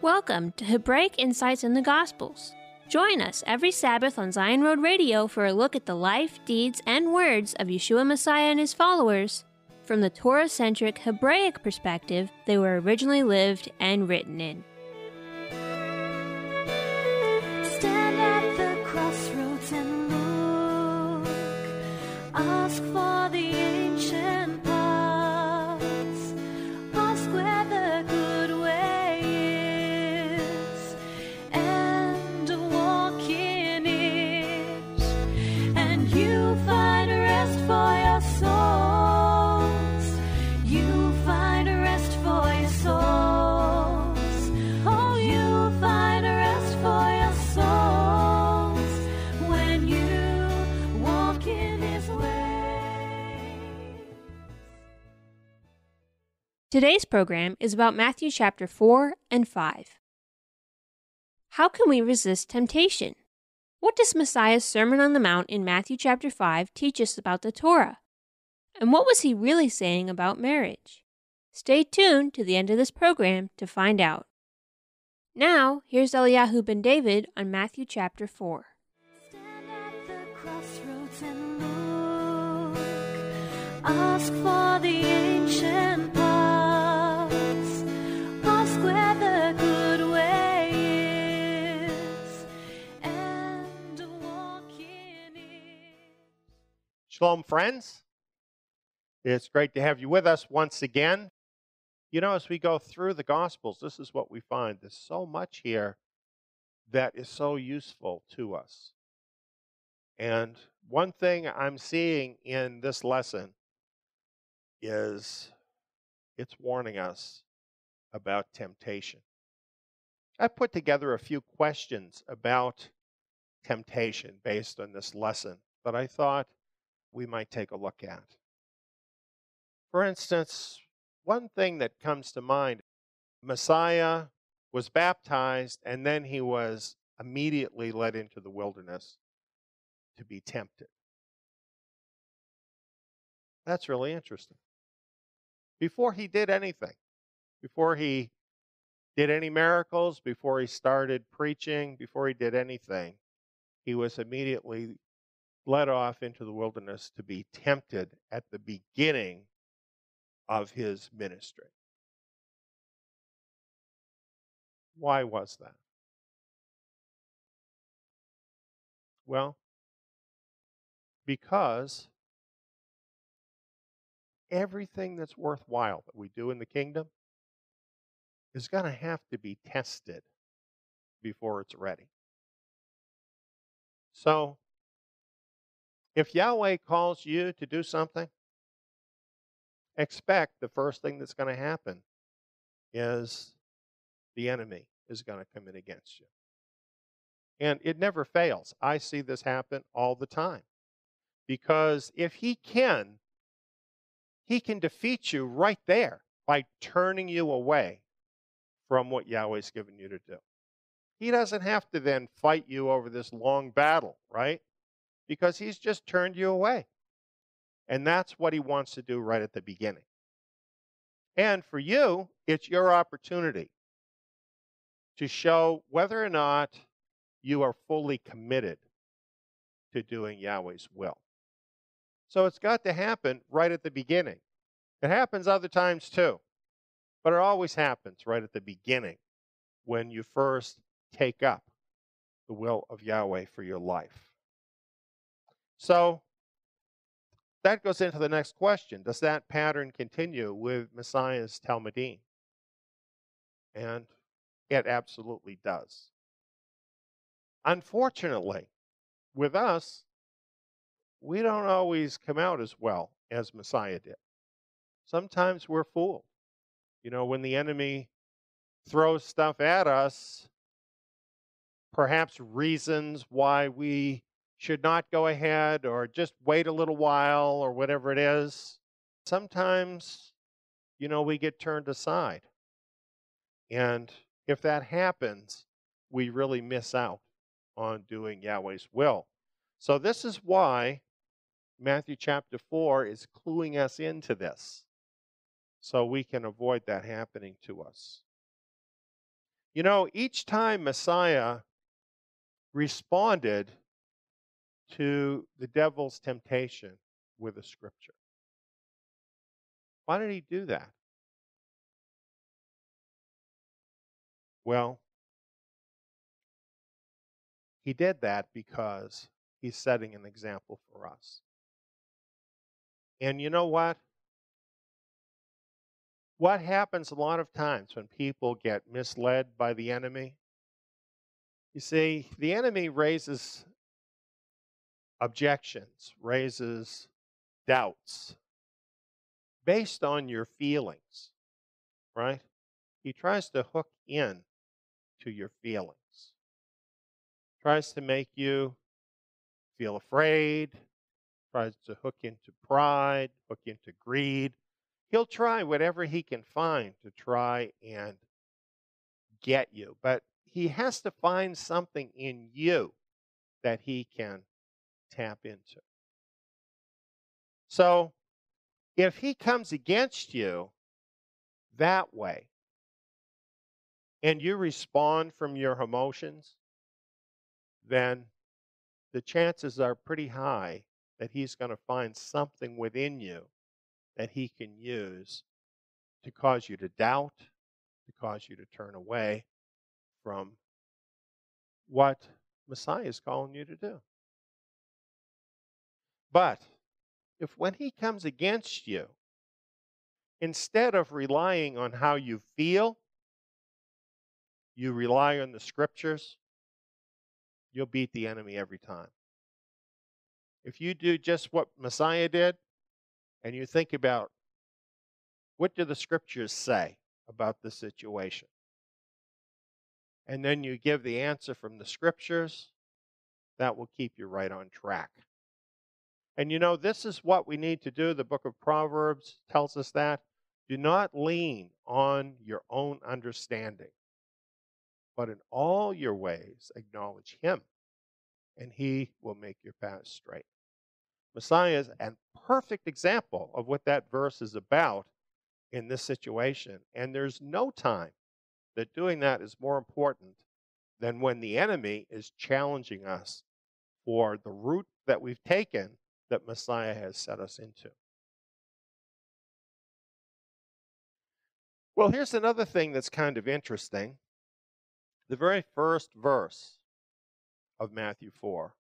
Welcome to Hebraic Insights in the Gospels. Join us every Sabbath on Zion Road Radio for a look at the life, deeds, and words of Yeshua Messiah and his followers from the Torah-centric Hebraic perspective they were originally lived and written in. Stand at the crossroads and look. Ask for the ancient paths. Ask where the good way is, and walk in it. And you find rest for your souls. You find rest for your souls. Oh, you find rest for your souls when you walk in his way. Today's program is about Matthew chapter 4 and 5. How can we resist temptation? What does Messiah's Sermon on the Mount in Matthew chapter 5 teach us about the Torah? And what was he really saying about marriage? Stay tuned to the end of this program to find out. Now, here's Eliyahu ben David on Matthew chapter 4. Stand at the crossroads and look. Ask for the ancient paths. Ask where the good way is, and walk in it. Shalom, friends. It's great to have you with us once again. You know, as we go through the Gospels, this is what we find. There's so much here that is so useful to us. And one thing I'm seeing in this lesson is it's warning us about temptation. I put together a few questions about temptation based on this lesson that I thought we might take a look at. For instance, one thing that comes to mind, Messiah was baptized and then he was immediately led into the wilderness to be tempted. That's really interesting. Before he did anything, before he did any miracles, before he started preaching, before he did anything, he was immediately led off into the wilderness to be tempted at the beginning of his ministry. Why was that? Well, because everything that's worthwhile that we do in the kingdom is going to have to be tested before it's ready. So, if Yahweh calls you to do something, expect the first thing that's going to happen is the enemy is going to come in against you. And it never fails. I see this happen all the time. Because if he can defeat you right there by turning you away from what Yahweh's given you to do. He doesn't have to then fight you over this long battle, right? Because he's just turned you away. And that's what he wants to do right at the beginning. And for you, it's your opportunity to show whether or not you are fully committed to doing Yahweh's will. So it's got to happen right at the beginning. It happens other times too, but it always happens right at the beginning when you first take up the will of Yahweh for your life. So that goes into the next question. Does that pattern continue with Messiah's Talmudim? And it absolutely does. Unfortunately, with us, we don't always come out as well as Messiah did. Sometimes we're fooled. You know, when the enemy throws stuff at us, perhaps reasons why we should not go ahead or just wait a little while or whatever it is. Sometimes, you know, we get turned aside. And if that happens, we really miss out on doing Yahweh's will. So this is why Matthew chapter 4 is cluing us into this, so we can avoid that happening to us. You know, each time Messiah responded to the devil's temptation with a scripture. Why did he do that? Well, he did that because he's setting an example for us. And you know what? What happens a lot of times when people get misled by the enemy? You see, the enemy raises objections, raises doubts based on your feelings, right? He tries to hook in to your feelings, tries to make you feel afraid, tries to hook into pride, hook into greed. He'll try whatever he can find to try and get you, but he has to find something in you that he can tap into. So if he comes against you that way and you respond from your emotions, then the chances are pretty high that he's going to find something within you that he can use to cause you to doubt, to cause you to turn away from what Messiah is calling you to do. But if when he comes against you, instead of relying on how you feel, you rely on the scriptures, you'll beat the enemy every time. If you do just what Messiah did, and you think about what do the scriptures say about this situation, and then you give the answer from the scriptures, that will keep you right on track. And you know, this is what we need to do. The book of Proverbs tells us that. Do not lean on your own understanding, but in all your ways acknowledge him, and he will make your path straight. Messiah is a perfect example of what that verse is about in this situation. And there's no time that doing that is more important than when the enemy is challenging us for the route that we've taken that Messiah has set us into. Well, here's another thing that's kind of interesting. The very first verse of Matthew 4.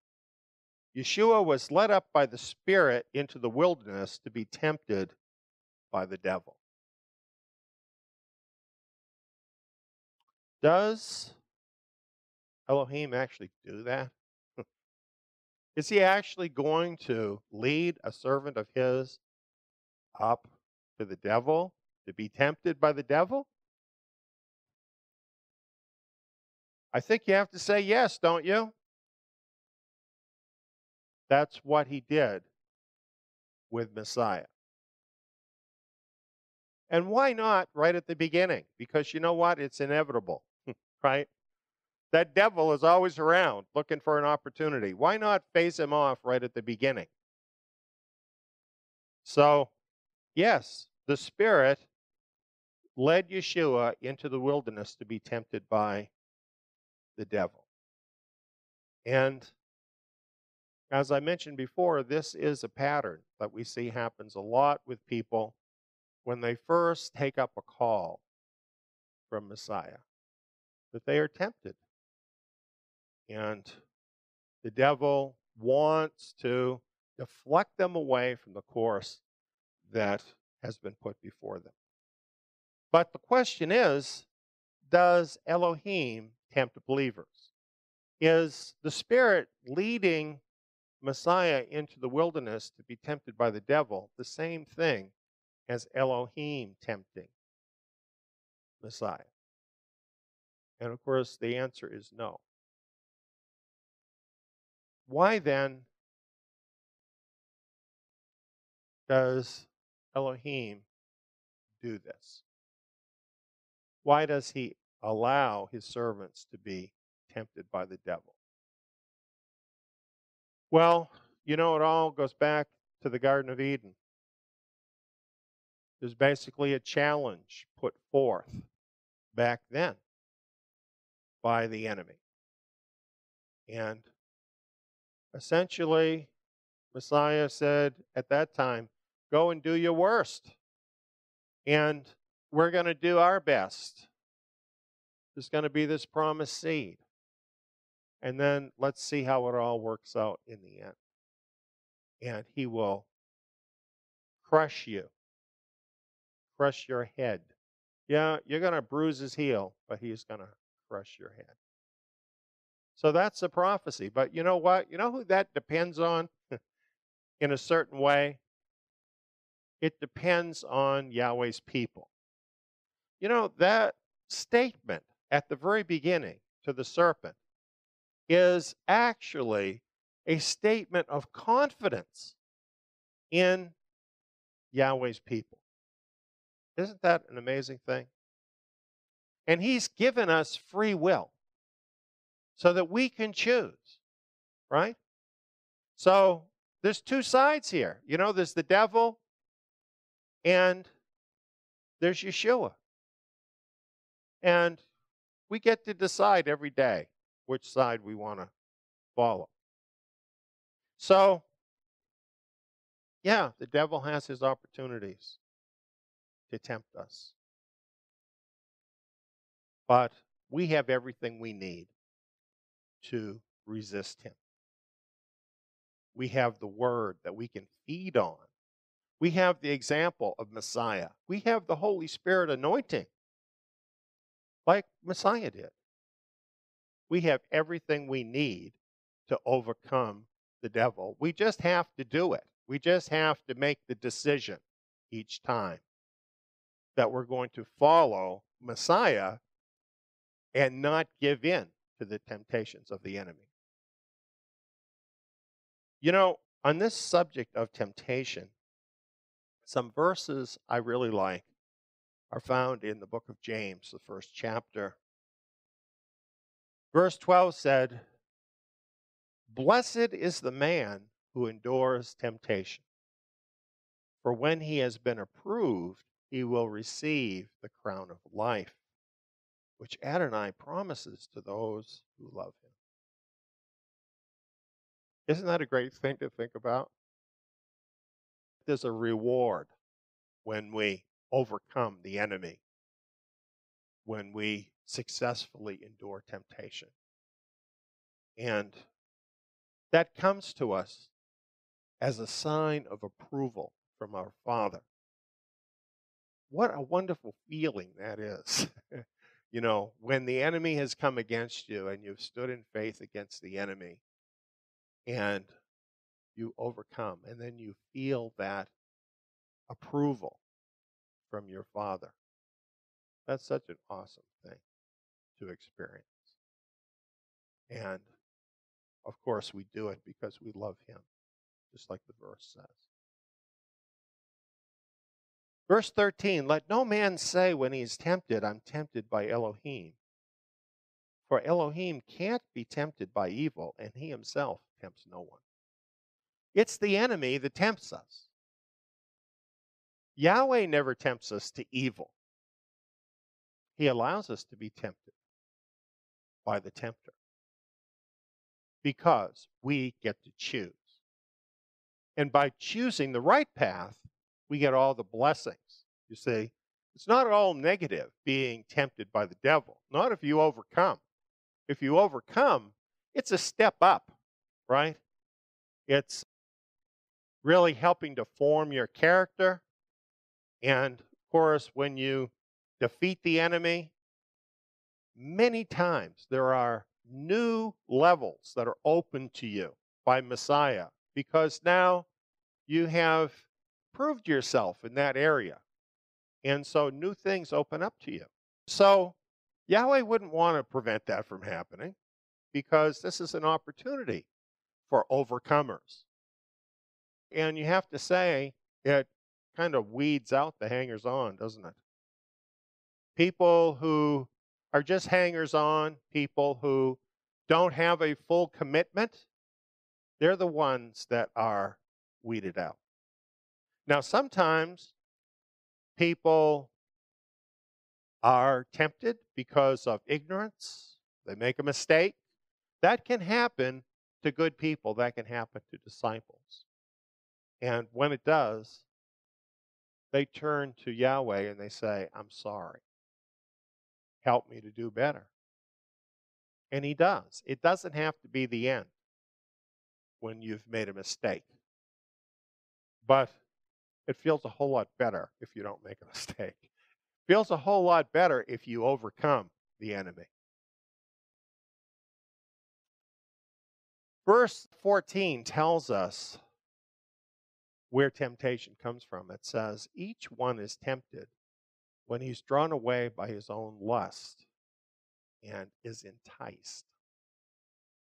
Yeshua was led up by the Spirit into the wilderness to be tempted by the devil. Does Elohim actually do that? Is he actually going to lead a servant of his up to the devil to be tempted by the devil? I think you have to say yes, don't you? That's what he did with Messiah. And why not right at the beginning? Because you know what? It's inevitable, right? That devil is always around looking for an opportunity. Why not face him off right at the beginning? So, yes, the Spirit led Yeshua into the wilderness to be tempted by the devil. And as I mentioned before, this is a pattern that we see happens a lot with people when they first take up a call from Messiah, that they are tempted. And the devil wants to deflect them away from the course that has been put before them. But the question is, does Elohim tempt believers? Is the Spirit leading Messiah into the wilderness to be tempted by the devil the same thing as Elohim tempting Messiah? And of course, the answer is no. Why then does Elohim do this? Why does he allow his servants to be tempted by the devil? Well, you know, it all goes back to the Garden of Eden. There's basically a challenge put forth back then. by the enemy. And essentially, Messiah said at that time, go and do your worst. And we're going to do our best. There's going to be this promised seed. And then let's see how it all works out in the end. And he will crush you, crush your head. Yeah, you're going to bruise his heel, but he's going to crush your head. So that's the prophecy. But you know what? You know who that depends on in a certain way? It depends on Yahweh's people. You know, that statement at the very beginning to the serpent is actually a statement of confidence in Yahweh's people. Isn't that an amazing thing? And he's given us free will so that we can choose, right? So there's two sides here. You know, there's the devil and there's Yeshua. And we get to decide every day which side we want to follow. So, yeah, the devil has his opportunities to tempt us. But we have everything we need to resist him. We have the word that we can feed on. We have the example of Messiah. We have the Holy Spirit anointing, like Messiah did. We have everything we need to overcome the devil. We just have to do it. We just have to make the decision each time that we're going to follow Messiah and not give in to the temptations of the enemy. You know, on this subject of temptation, some verses I really like are found in the book of James, the first chapter. Verse 12 said, "Blessed is the man who endures temptation, for when he has been approved, he will receive the crown of life, which Adonai promises to those who love him." Isn't that a great thing to think about? There's a reward when we overcome the enemy, when we successfully endure temptation. And that comes to us as a sign of approval from our Father. What a wonderful feeling that is. You know, when the enemy has come against you and you've stood in faith against the enemy and you overcome, and then you feel that approval from your Father. That's such an awesome thing to experience. And of course, we do it because we love him, just like the verse says. Verse 13, "Let no man say when he is tempted, I'm tempted by Elohim. For Elohim can't be tempted by evil, and he himself tempts no one." It's the enemy that tempts us. Yahweh never tempts us to evil. He allows us to be tempted by the tempter because we get to choose. And by choosing the right path, we get all the blessings. You see, it's not all negative being tempted by the devil. Not if you overcome. If you overcome, it's a step up, right? It's really helping to form your character. And of course, when you defeat the enemy, many times there are new levels that are open to you by Messiah, because now you have proved yourself in that area. And so new things open up to you. So Yahweh wouldn't want to prevent that from happening, because this is an opportunity for overcomers. And you have to say, it kind of weeds out the hangers-on, doesn't it? People who are just hangers-on, people who don't have a full commitment, they're the ones that are weeded out. Now, sometimes people are tempted because of ignorance, They make a mistake. That can happen to good people. That can happen to disciples. And when it does, they turn to Yahweh and they say, I'm sorry. Help me to do better. And he does. It doesn't have to be the end when you've made a mistake. But it feels a whole lot better if you don't make a mistake. It feels a whole lot better if you overcome the enemy. Verse 14 tells us where temptation comes from. It says, each one is tempted when he's drawn away by his own lust and is enticed.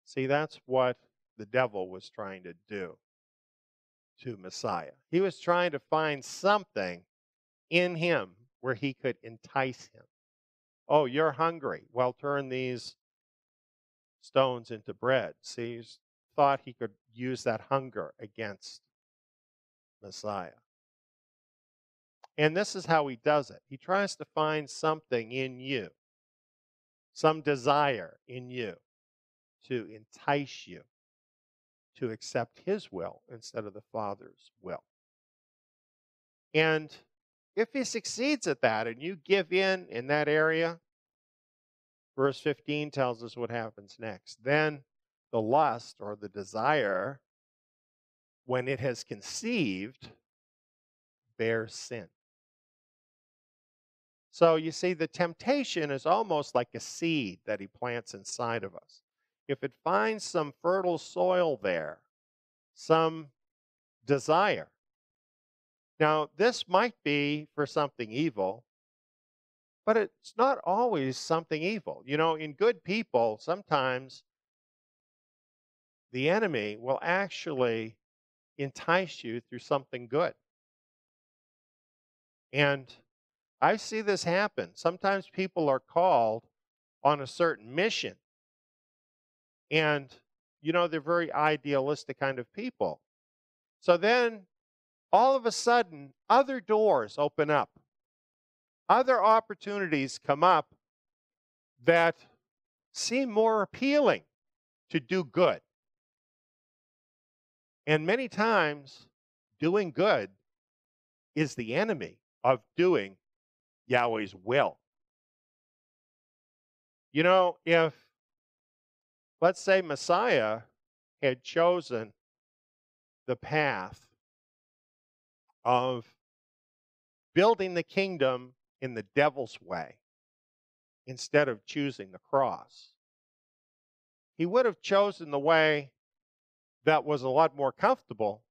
See, that's what the devil was trying to do to Messiah. He was trying to find something in him where he could entice him. Oh, you're hungry. Well, turn these stones into bread. See, he thought he could use that hunger against Messiah. And this is how he does it. He tries to find something in you, some desire in you to entice you to accept his will instead of the Father's will. And if he succeeds at that and you give in that area, verse 15 tells us what happens next. Then the lust or the desire, when it has conceived, bears sin. So you see, the temptation is almost like a seed that he plants inside of us. If it finds some fertile soil there, some desire. Now, this might be for something evil, but it's not always something evil. You know, in good people, sometimes the enemy will actually entice you through something good. And I see this happen. Sometimes people are called on a certain mission. And, you know, they're very idealistic kind of people. So then, all of a sudden, other doors open up. Other opportunities come up that seem more appealing to do good. And many times, doing good is the enemy of doing Yahweh's will. You know, if, let's say, Messiah had chosen the path of building the kingdom in the devil's way instead of choosing the cross, he would have chosen the way that was a lot more comfortable,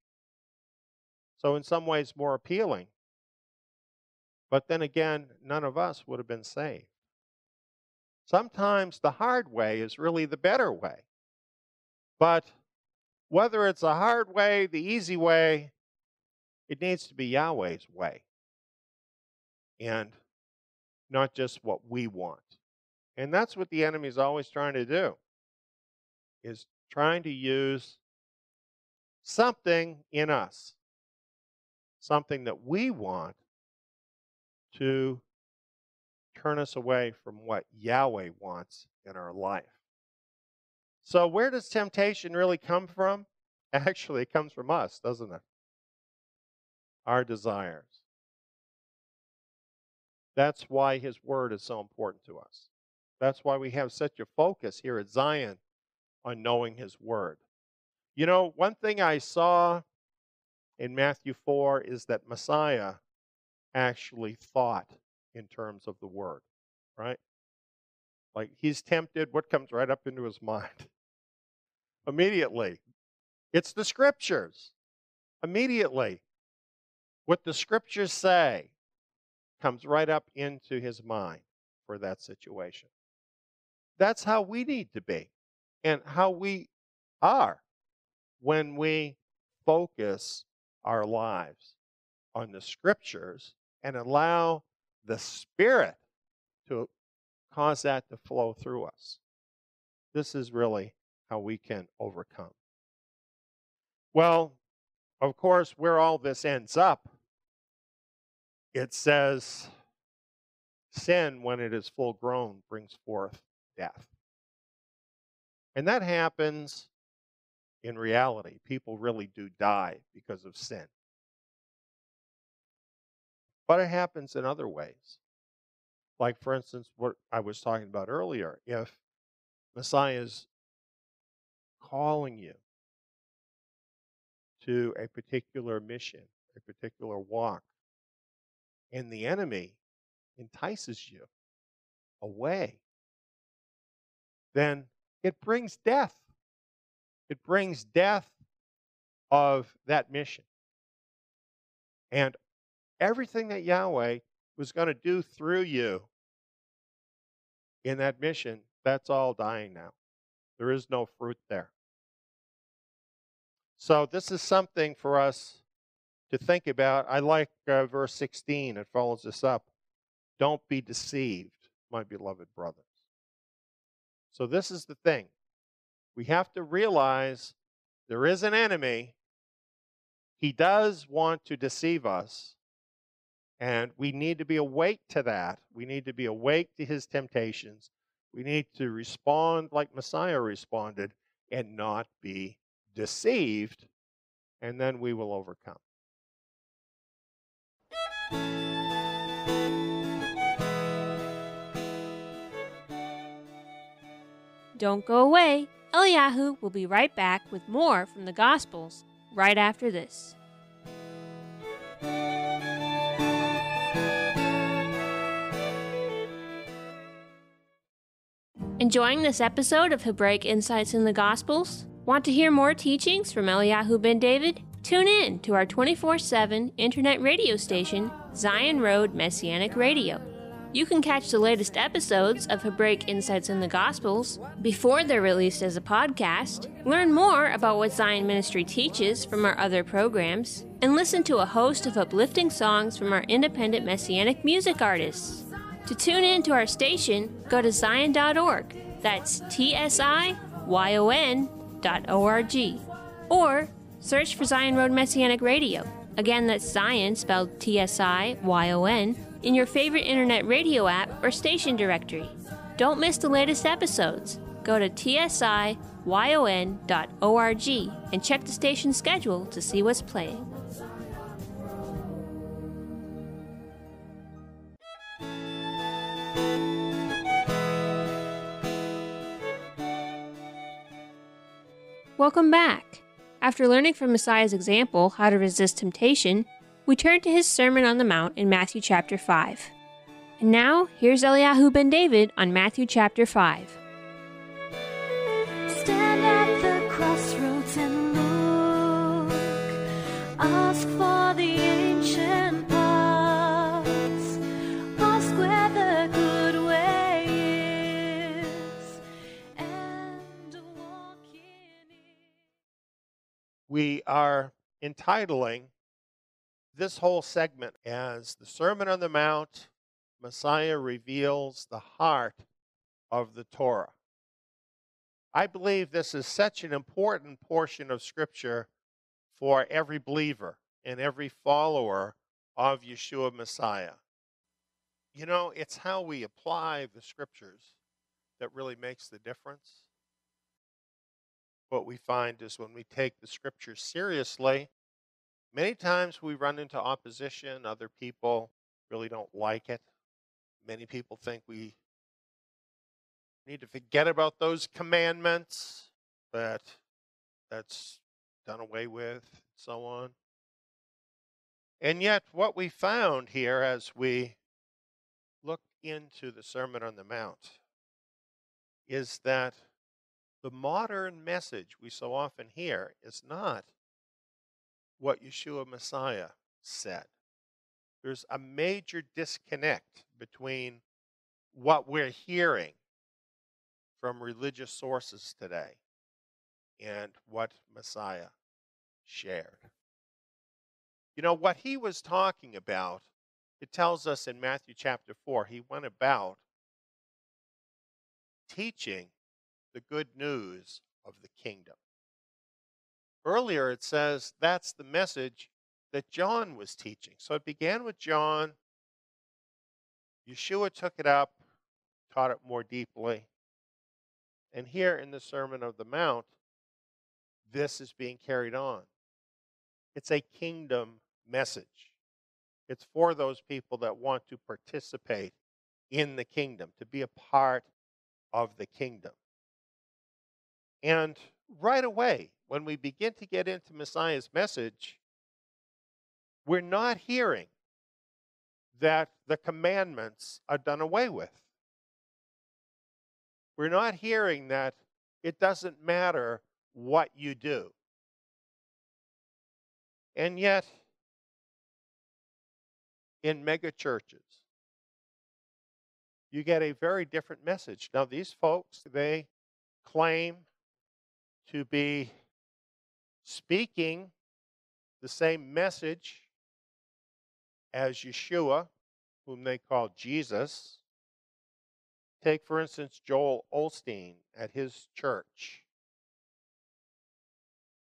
so in some ways more appealing. But then again, none of us would have been saved. Sometimes the hard way is really the better way. But whether it's a hard way, the easy way, it needs to be Yahweh's way. And not just what we want. And that's what the enemy is always trying to do, is trying to use something in us, something that we want, to turn us away from what Yahweh wants in our life. So where does temptation really come from? Actually, it comes from us, doesn't it? Our desires. That's why his word is so important to us. That's why we have such a focus here at Zion on knowing his word. You know, one thing I saw in Matthew 4 is that Messiah actually thought in terms of the word, right? Like he's tempted, what comes right up into his mind? Immediately. It's the scriptures. Immediately. What the scriptures say comes right up into his mind for that situation. That's how we need to be and how we are when we focus our lives on the scriptures and allow the Spirit to cause that to flow through us. This is really how we can overcome. Well, of course, where all this ends up, it says, sin, when it is full grown, brings forth death. And that happens in reality. People really do die because of sin. But it happens in other ways. Like, for instance, what I was talking about earlier. If Messiah is calling you to a particular mission, a particular walk, and the enemy entices you away, then it brings death. It brings death of that mission. And everything that Yahweh was going to do through you in that mission, that's all dying now. There is no fruit there. So this is something for us to think about. I like verse 16. It follows this up. Don't be deceived, my beloved brothers. So this is the thing. We have to realize there is an enemy. He does want to deceive us. And we need to be awake to that. We need to be awake to his temptations. We need to respond like Messiah responded and not be deceived. And then we will overcome. Don't go away. Eliyahu will be right back with more from the Gospels right after this. Enjoying this episode of Hebraic Insights in the Gospels? Want to hear more teachings from Eliyahu ben David? Tune in to our 24/7 internet radio station, Zion Road Messianic Radio. You can catch the latest episodes of Hebraic Insights in the Gospels before they're released as a podcast, learn more about what Zion Ministry teaches from our other programs, and listen to a host of uplifting songs from our independent Messianic music artists. To tune in to our station, go to zion.org. That's TSIYON.org. Or search for Zion Road Messianic Radio. Again, that's Zion, spelled TSIYON, in your favorite internet radio app or station directory. Don't miss the latest episodes. Go to TSIYON.org and check the station schedule to see what's playing. Welcome back. After learning from Messiah's example how to resist temptation, we turn to his Sermon on the Mount in Matthew chapter 5. And now, here's Eliyahu ben David on Matthew chapter 5. Stand at the crossroads and look. Ask for the ancient paths. Ask where the good way is, and walk in it. We are entitling this whole segment as the Sermon on the Mount. Messiah reveals the heart of the Torah. I believe this is such an important portion of Scripture for every believer and every follower of Yeshua Messiah. You know, it's how we apply the Scriptures that really makes the difference. What we find is when we take the Scriptures seriously, many times we run into opposition. Other people really don't like it. Many people think we need to forget about those commandments, that that's done away with, and so on. And yet what we found here as we look into the Sermon on the Mount is that the modern message we so often hear is not what Yeshua Messiah said. There's a major disconnect between what we're hearing from religious sources today and what Messiah shared. You know, what he was talking about, it tells us in Matthew chapter 4, he went about teaching the good news of the kingdom. Earlier it says that's the message that John was teaching. So it began with John. Yeshua took it up, taught it more deeply. And here in the Sermon of the Mount, this is being carried on. It's a kingdom message. It's for those people that want to participate in the kingdom, to be a part of the kingdom. And right away, when we begin to get into Messiah's message, we're not hearing that the commandments are done away with. We're not hearing that it doesn't matter what you do. And yet, in mega churches, you get a very different message. Now, these folks, they claim to be speaking the same message as Yeshua, whom they call Jesus. Take, for instance, Joel Osteen at his church.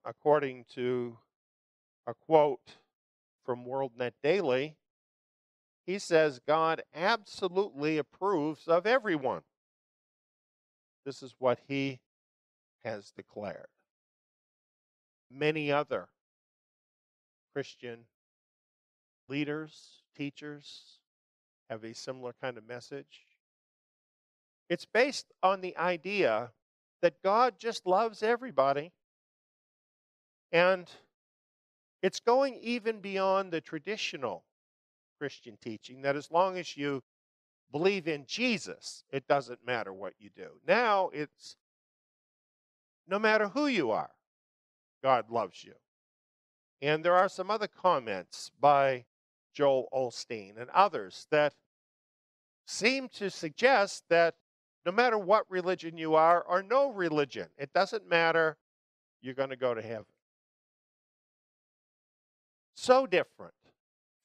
According to a quote from WorldNet Daily, he says God absolutely approves of everyone. This is what he has declared. Many other Christian leaders, teachers, have a similar kind of message. It's based on the idea that God just loves everybody. And it's going even beyond the traditional Christian teaching that as long as you believe in Jesus, it doesn't matter what you do. Now it's no matter who you are, God loves you. And there are some other comments by Joel Osteen and others that seem to suggest that no matter what religion you are or no religion, it doesn't matter, you're going to go to heaven. So different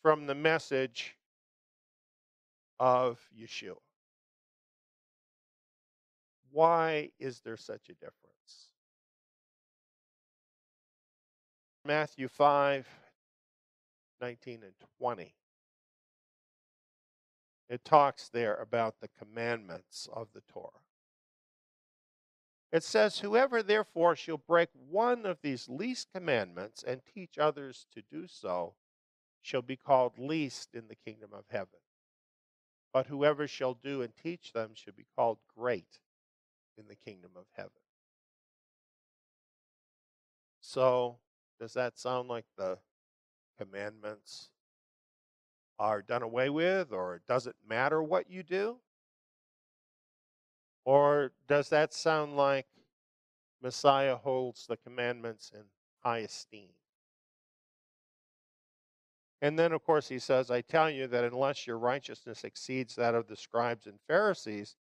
from the message of Yeshua. Why is there such a difference? Matthew 5:19 and 20. It talks there about the commandments of the Torah. It says, whoever therefore shall break one of these least commandments and teach others to do so shall be called least in the kingdom of heaven. But whoever shall do and teach them shall be called great in the kingdom of heaven. So, does that sound like the commandments are done away with, or it doesn't matter what you do? Or does that sound like Messiah holds the commandments in high esteem? And then, of course, he says, I tell you that unless your righteousness exceeds that of the scribes and Pharisees,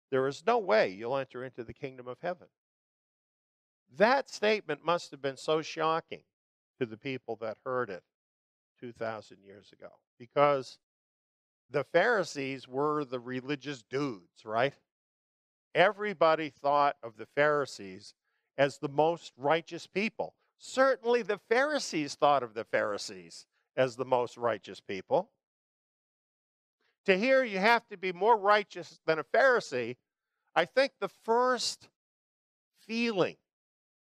there is no way you'll enter into the kingdom of heaven. That statement must have been so shocking to the people that heard it 2,000 years ago, because the Pharisees were the religious dudes, right? Everybody thought of the Pharisees as the most righteous people. Certainly the Pharisees thought of the Pharisees as the most righteous people. To hear you have to be more righteous than a Pharisee, I think the first feeling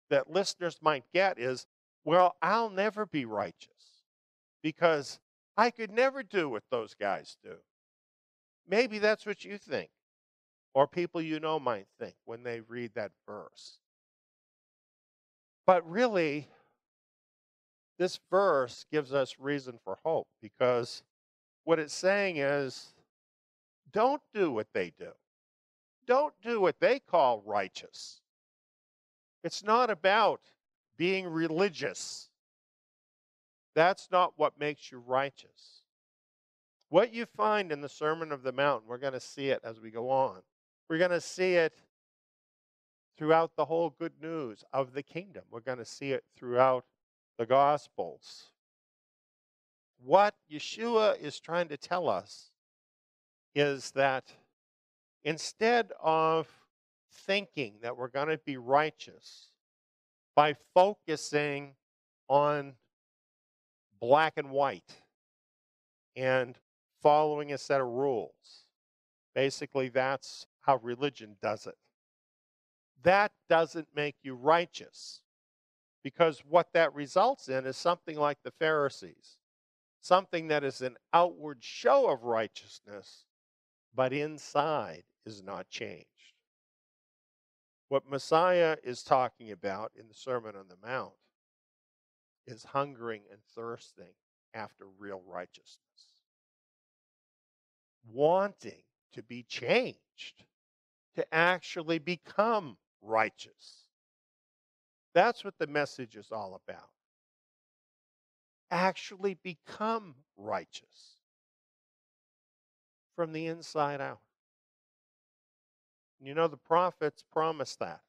that listeners might get is, well, I'll never be righteous because I could never do what those guys do. Maybe that's what you think, or people you know might think when they read that verse. But really, this verse gives us reason for hope, because what it's saying is, don't do what they do. Don't do what they call righteous. It's not about being religious. That's not what makes you righteous. What you find in the Sermon of the Mount, we're going to see it as we go on. We're going to see it throughout the whole good news of the kingdom. We're going to see it throughout the Gospels. What Yeshua is trying to tell us is that instead of thinking that we're going to be righteous by focusing on black and white and following a set of rules, basically that's how religion does it. that doesn't make you righteous. Because what that results in is something like the Pharisees, something that is an outward show of righteousness, but inside is not changed. What Messiah is talking about in the Sermon on the Mount is hungering and thirsting after real righteousness, wanting to be changed, to actually become righteous. That's what the message is all about. Actually become righteous from the inside out. You know, the prophets promised that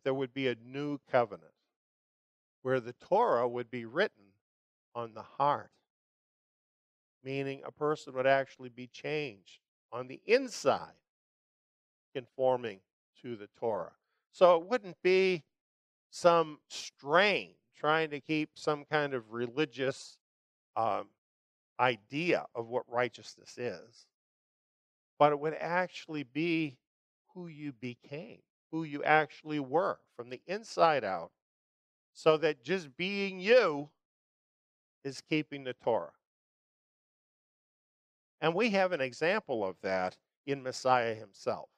there would be a new covenant where the Torah would be written on the heart, meaning a person would actually be changed on the inside, conforming to the Torah. So it wouldn't be some strain trying to keep some kind of religious idea of what righteousness is, but it would actually be who you became, who you actually were from the inside out, so that just being you is keeping the Torah. And we have an example of that in Messiah himself.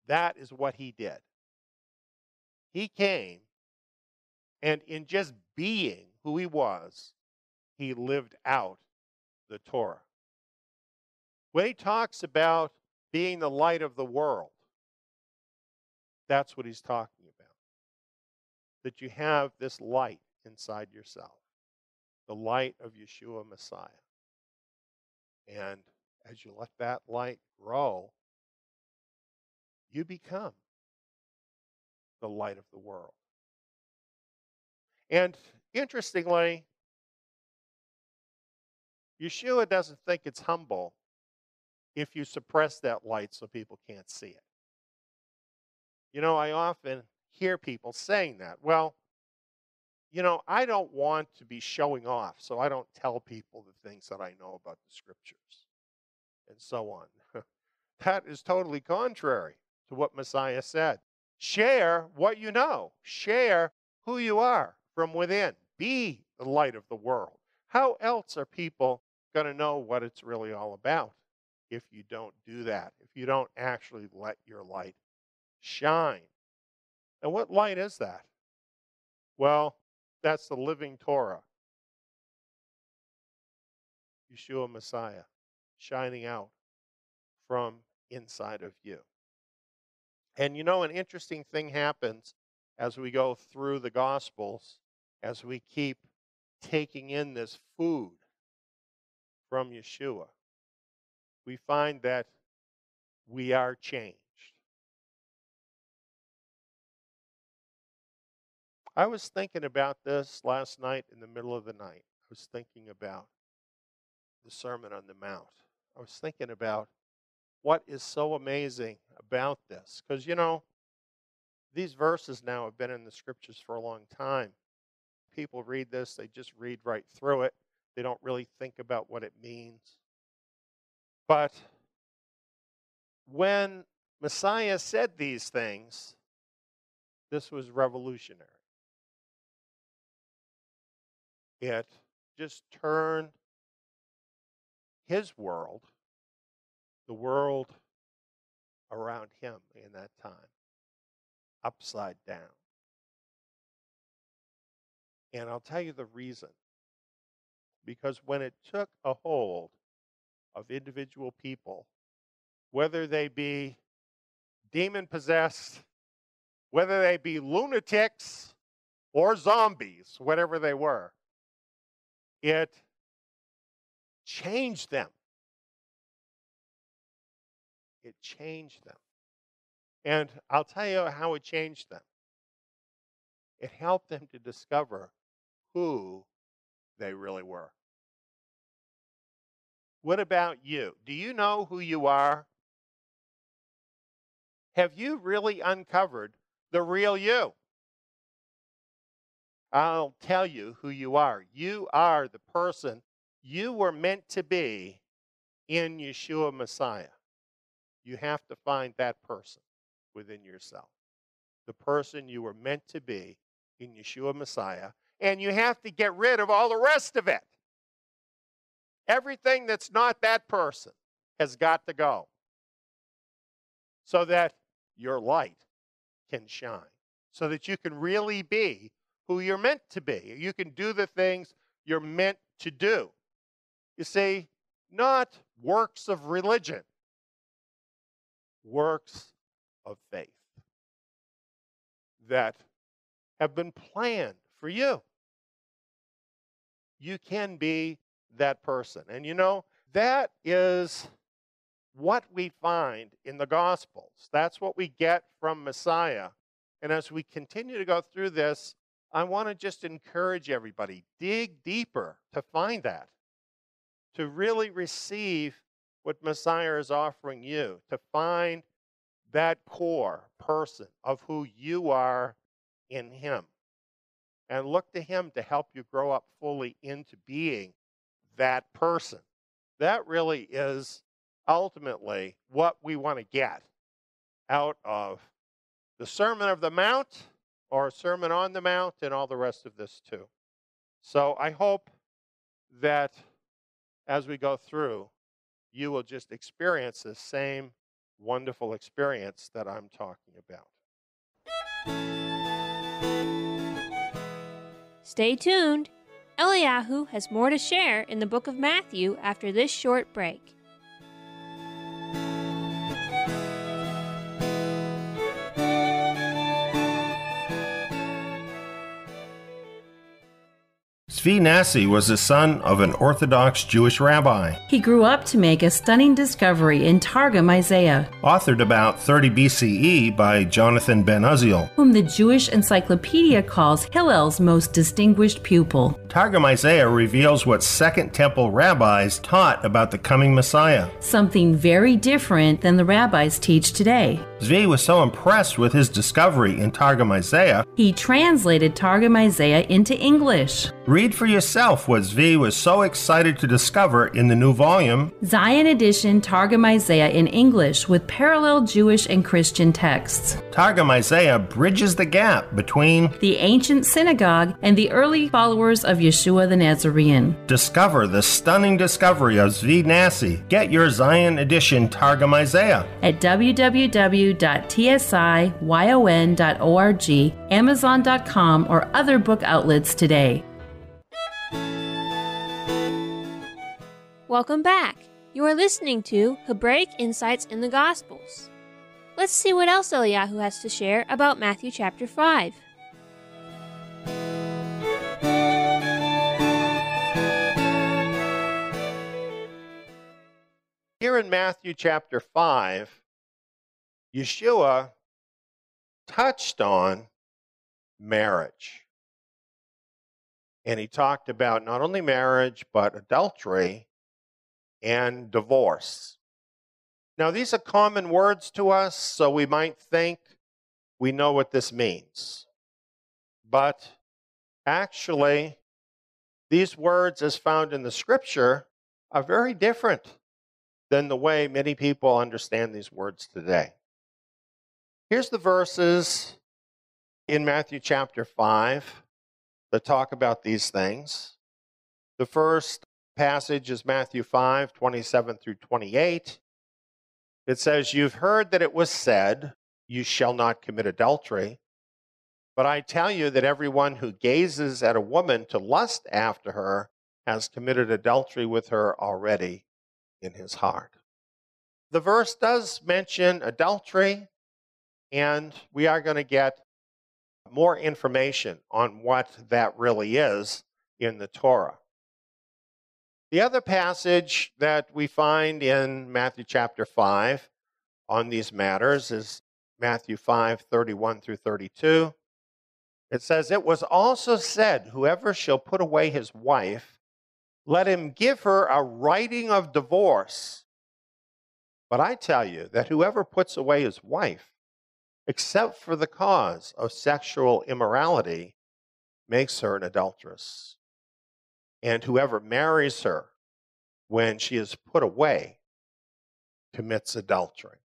That is what he did. He came, and in just being who he was, he lived out the Torah. When he talks about being the light of the world, that's what he's talking about. That you have this light inside yourself, the light of Yeshua Messiah. And as you let that light grow, you become the light of the world. And interestingly, Yeshua doesn't think it's humble if you suppress that light so people can't see it. You know, I often hear people saying that. Well, you know, I don't want to be showing off, so I don't tell people the things that I know about the scriptures and so on. That is totally contrary to what Messiah said. Share what you know. Share who you are from within. Be the light of the world. How else are people going to know what it's really all about if you don't do that, if you don't actually let your light shine? And what light is that? Well, that's the living Torah. Yeshua Messiah shining out from inside of you. And you know, an interesting thing happens as we go through the Gospels, as we keep taking in this food from Yeshua. We find that we are changed. I was thinking about this last night in the middle of the night. I was thinking about the Sermon on the Mount. I was thinking about what is so amazing about this. Because, you know, these verses now have been in the scriptures for a long time. People read this, they just read right through it. They don't really think about what it means. But when Messiah said these things, this was revolutionary. It just turned his world, the world around him in that time, upside down. And I'll tell you the reason. Because when it took a hold of individual people, whether they be demon-possessed, whether they be lunatics or zombies, whatever they were, it changed them. It changed them. And I'll tell you how it changed them. It helped them to discover who they really were. What about you? Do you know who you are? Have you really uncovered the real you? I'll tell you who you are. You are the person you were meant to be in Yeshua Messiah. You have to find that person. within yourself, the person you were meant to be in Yeshua Messiah, and you have to get rid of all the rest of it. Everything that's not that person has got to go so that your light can shine, so that you can really be who you're meant to be. You can do the things you're meant to do. You see, not works of religion, works of faith that have been planned for you. You can be that person. And you know, that is what we find in the Gospels. That's what we get from Messiah. And as we continue to go through this, I want to just encourage everybody, dig deeper to find that, to really receive what Messiah is offering you, to find that core person of who you are in him. And look to him to help you grow up fully into being that person. That really is ultimately what we want to get out of the Sermon of the Mount, or Sermon on the Mount, and all the rest of this too. So I hope that as we go through, you will just experience the same wonderful experience that I'm talking about. Stay tuned. Eliyahu has more to share in the book of Matthew after this short break. Zvi Nasi was the son of an Orthodox Jewish rabbi. He grew up to make a stunning discovery in Targum Isaiah, Authored about 30 BCE by Jonathan ben Uzziel. whom the Jewish Encyclopedia calls Hillel's most distinguished pupil. Targum Isaiah reveals what Second Temple rabbis taught about the coming Messiah. Something very different than the rabbis teach today. Zvi was so impressed with his discovery in Targum Isaiah, He translated Targum Isaiah into English. read for yourself what Zvi was so excited to discover in the new volume, Zion Edition Targum Isaiah in English with parallel Jewish and Christian texts. Targum Isaiah bridges the gap between. The ancient synagogue and the early followers of Yeshua the Nazarene. Discover the stunning discovery of Zvi Nasi. Get your Zion Edition Targum Isaiah. At www.tsiyon.org, Amazon.com, or other book outlets today. Welcome back. You are listening to Hebraic Insights in the Gospels. Let's see what else Eliyahu has to share about Matthew chapter 5. Here in Matthew chapter 5, Yeshua touched on marriage. And he talked about not only marriage, but adultery and divorce. Now, these are common words to us, so we might think we know what this means. But actually, these words, as found in the scripture, are very different than the way many people understand these words today. Here's the verses in Matthew chapter 5 that talk about these things. The first passage is Matthew 5, 27 through 28. It says, "You've heard that it was said, 'You shall not commit adultery.' But I tell you that everyone who gazes at a woman to lust after her has committed adultery with her already in his heart." The verse does mention adultery, and we are going to get more information on what that really is in the Torah. The other passage that we find in Matthew chapter 5 on these matters is Matthew 5, 31 through 32. It says, "It was also said, 'Whoever shall put away his wife, let him give her a writing of divorce.' But I tell you that whoever puts away his wife, except for the cause of sexual immorality, makes her an adulteress. And whoever marries her when she is put away commits adultery."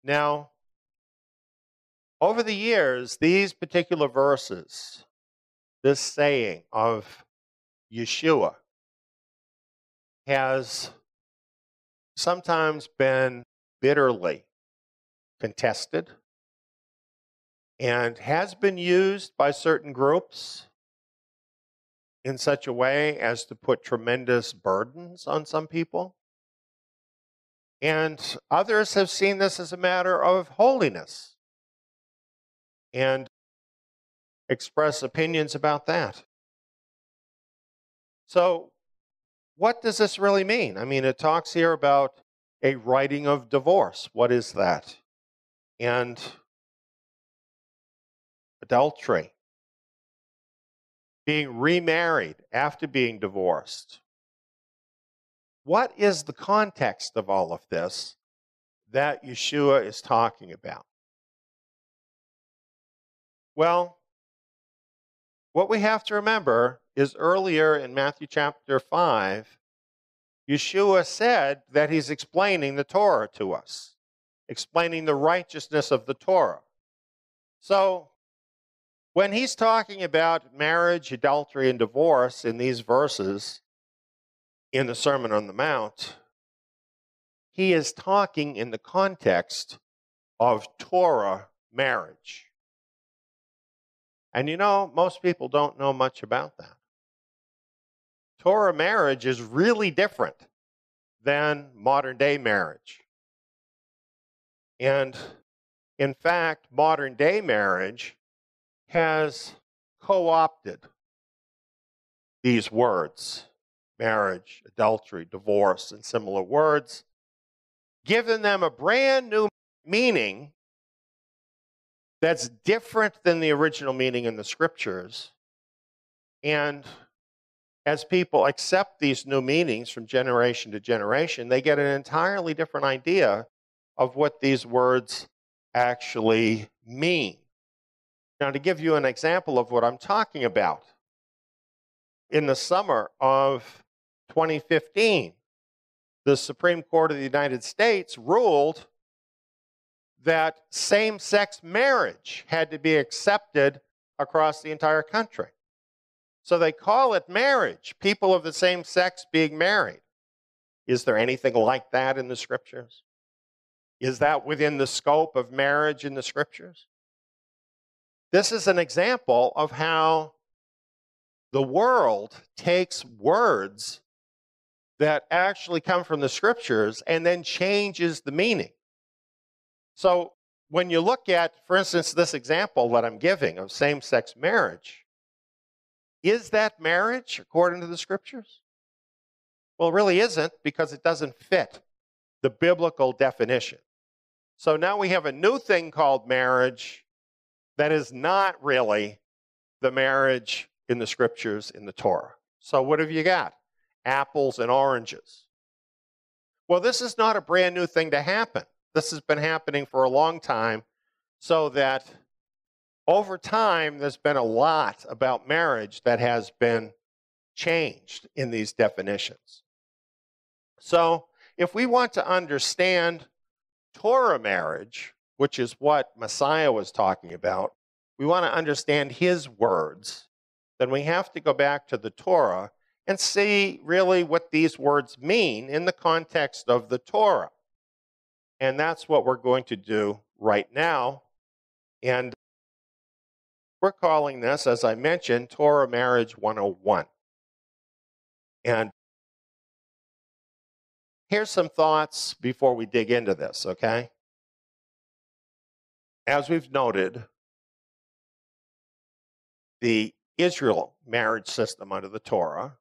Now, over the years, these particular verses, this saying of Yeshua, has sometimes been bitterly contested and has been used by certain groups in such a way as to put tremendous burdens on some people. And others have seen this as a matter of holiness and express opinions about that. So, what does this really mean? I mean, it talks here about a writing of divorce. What is that? And adultery. Being remarried after being divorced. What is the context of all of this that Yeshua is talking about? Well, what we have to remember is earlier in Matthew chapter 5, Yeshua said that he's explaining the Torah to us, explaining the righteousness of the Torah. So, when he's talking about marriage, adultery, and divorce in these verses in the Sermon on the Mount, he is talking in the context of Torah marriage. And you know, most people don't know much about that. Torah marriage is really different than modern day marriage. And in fact, modern day marriage has co-opted these words, marriage, adultery, divorce, and similar words, given them a brand new meaning that's different than the original meaning in the scriptures. And as people accept these new meanings from generation to generation, they get an entirely different idea of what these words actually mean. Now, to give you an example of what I'm talking about, in the summer of 2015, the Supreme Court of the United States ruled that same-sex marriage had to be accepted across the entire country. So they call it marriage, people of the same sex being married. Is there anything like that in the scriptures? Is that within the scope of marriage in the scriptures? This is an example of how the world takes words that actually come from the scriptures and then changes the meaning. So when you look at, for instance, this example that I'm giving of same-sex marriage, is that marriage according to the scriptures? Well, it really isn't, because it doesn't fit the biblical definition. So now we have a new thing called marriage that is not really the marriage in the scriptures in the Torah. So what have you got? Apples and oranges. Well, this is not a brand new thing to happen. This has been happening for a long time, so that over time there's been a lot about marriage that has been changed in these definitions. So if we want to understand Torah marriage, which is what Messiah was talking about, we want to understand his words, then we have to go back to the Torah and see really what these words mean in the context of the Torah. And that's what we're going to do right now. And we're calling this, as I mentioned, Torah Marriage 101. And here's some thoughts before we dig into this, okay? As we've noted, the Israel marriage system under the Torah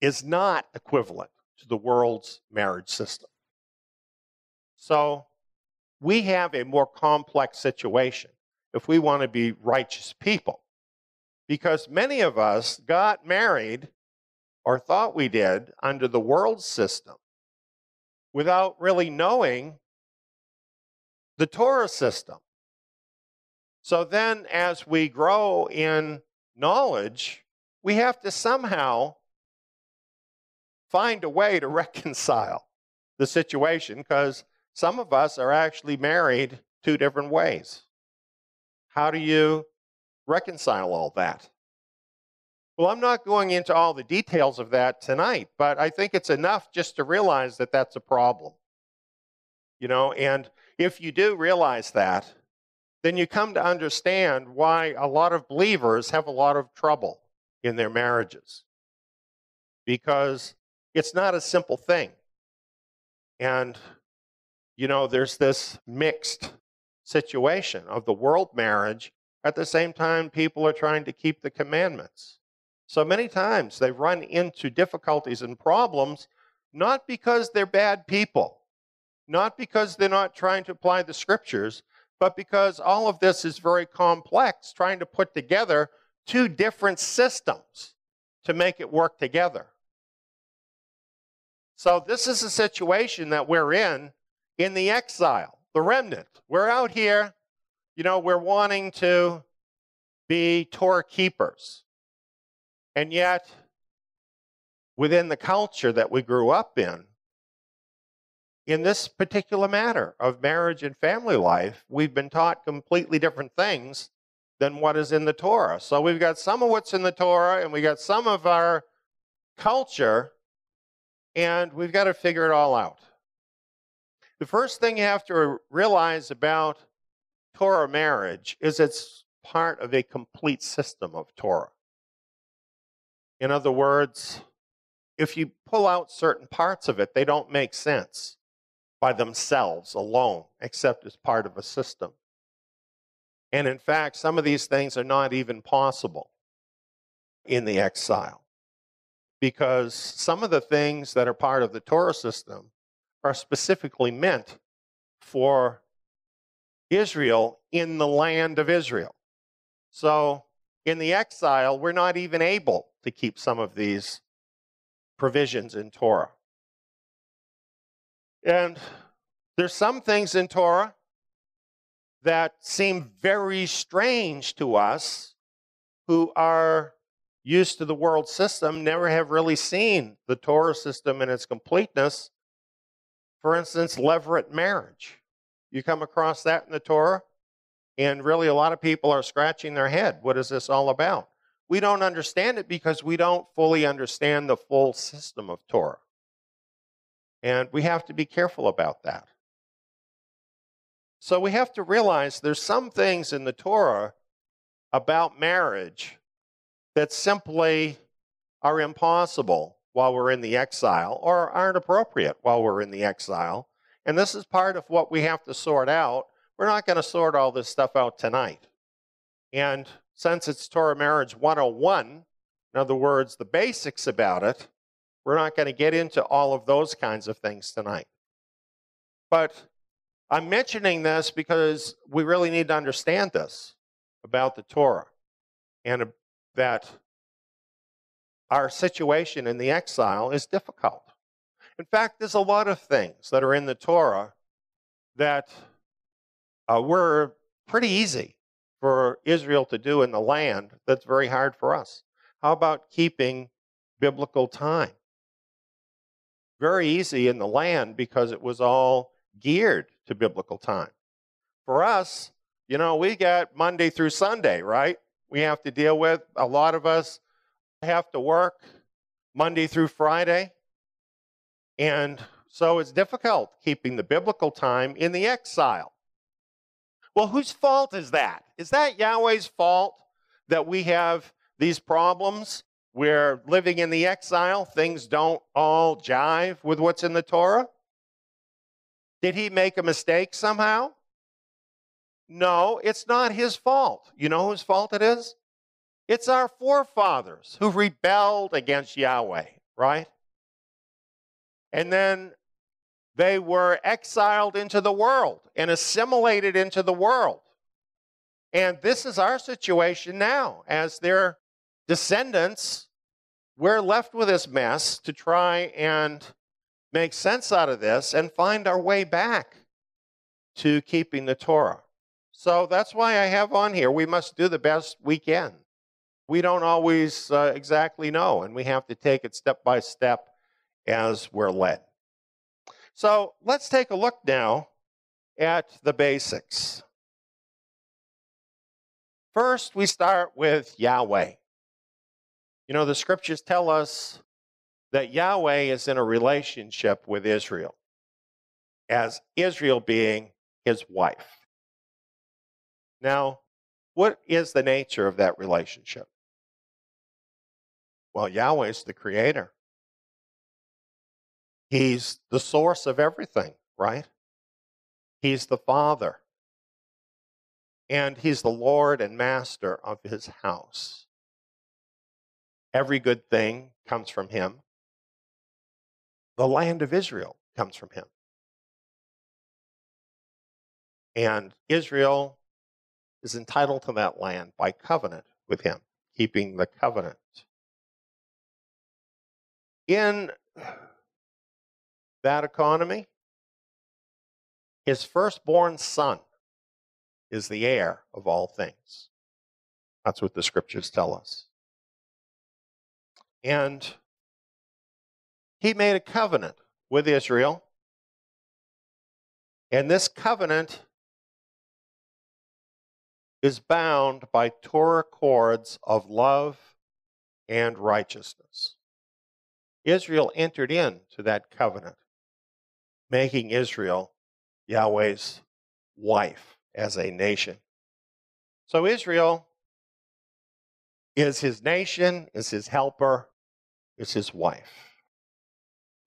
is not equivalent to the world's marriage system. So we have a more complex situation if we want to be righteous people, because many of us got married, or thought we did, under the world system without really knowing the Torah system. So then as we grow in knowledge, we have to somehow find a way to reconcile the situation, because Some of us are actually married 2 different ways. How do you reconcile all that? Well, I'm not going into all the details of that tonight, but I think it's enough just to realize that that's a problem. And if you do realize that, then you come to understand why a lot of believers have a lot of trouble in their marriages. Because it's not a simple thing. And, there's this mixed situation of the world marriage. At the same time, people are trying to keep the commandments. So many times they run into difficulties and problems, not because they're bad people, not because they're not trying to apply the scriptures, but because all of this is very complex, trying to put together 2 different systems to make it work together. So this is a situation that we're in the exile, the remnant. We're out here, we're wanting to be Torah keepers. And yet, within the culture that we grew up in this particular matter of marriage and family life, we've been taught completely different things than what is in the Torah. So we've got some of what's in the Torah, and we got some of our culture, and we've got to figure it all out. The first thing you have to realize about Torah marriage is it's part of a complete system of Torah. In other words, if you pull out certain parts of it, they don't make sense by themselves alone, except as part of a system. And in fact, some of these things are not even possible in the exile, because some of the things that are part of the Torah system are specifically meant for Israel in the land of Israel. So in the exile, we're not even able to keep some of these provisions in Torah. And there's some things in Torah that seem very strange to us who are used to the world system, never have really seen the Torah system in its completeness. For instance, levirate marriage. You come across that in the Torah, and really a lot of people are scratching their head. What is this all about? We don't understand it because we don't fully understand the full system of Torah. And we have to be careful about that. So we have to realize there's some things in the Torah about marriage that simply are impossible while we're in the exile, or aren't appropriate while we're in the exile. And this is part of what we have to sort out. We're not going to sort all this stuff out tonight. And since it's Torah Marriage 101, in other words, the basics about it, we're not going to get into all of those kinds of things tonight. But I'm mentioning this because we really need to understand this about the Torah, and that our situation in the exile is difficult. In fact, there's a lot of things that are in the Torah that were pretty easy for Israel to do in the land that's very hard for us. How about keeping biblical time? Very easy in the land because it was all geared to biblical time. For us, we got Monday through Sunday, right? We have to deal with. A lot of us have to work Monday through Friday. And so it's difficult keeping the biblical time in the exile. Well, whose fault is that? Is that Yahweh's fault that we have these problems? We're living in the exile. Things don't all jive with what's in the Torah. Did he make a mistake somehow? No, it's not his fault. You know whose fault it is? It's our forefathers who rebelled against Yahweh, right? And then they were exiled into the world and assimilated into the world. And this is our situation now. As their descendants, we're left with this mess to try and make sense out of this and find our way back to keeping the Torah. So that's why I have on here, we must do the best we can. We don't always exactly know, and we have to take it step by step as we're led. So let's take a look now at the basics. First, we start with Yahweh. You know, the scriptures tell us that Yahweh is in a relationship with Israel, as Israel being his wife. Now, what is the nature of that relationship? Well, Yahweh is the creator. He's the source of everything, right? He's the Father. And he's the Lord and Master of his house. Every good thing comes from him. The land of Israel comes from him. And Israel is entitled to that land by covenant with him, keeping the covenant. In that economy, his firstborn son is the heir of all things. That's what the scriptures tell us. And he made a covenant with Israel. And this covenant is bound by Torah cords of love and righteousness. Israel entered into that covenant, making Israel Yahweh's wife as a nation. So Israel is his nation, is his helper, is his wife.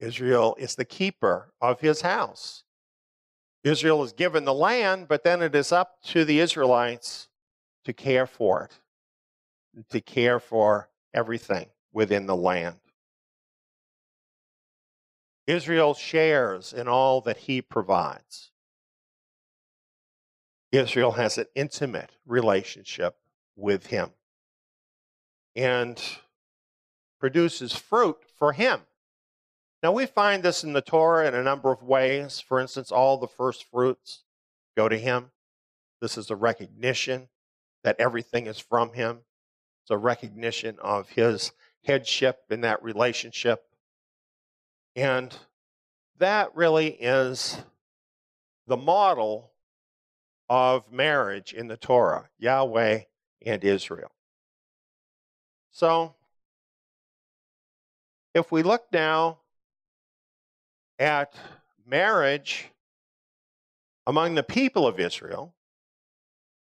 Israel is the keeper of his house. Israel is given the land, but then it is up to the Israelites to care for it, to care for everything within the land. Israel shares in all that he provides. Israel has an intimate relationship with him and produces fruit for him. Now, we find this in the Torah in a number of ways. For instance, all the first fruits go to him. This is a recognition that everything is from him. It's a recognition of his headship in that relationship. And that really is the model of marriage in the Torah, Yahweh and Israel. So, if we look now at marriage among the people of Israel,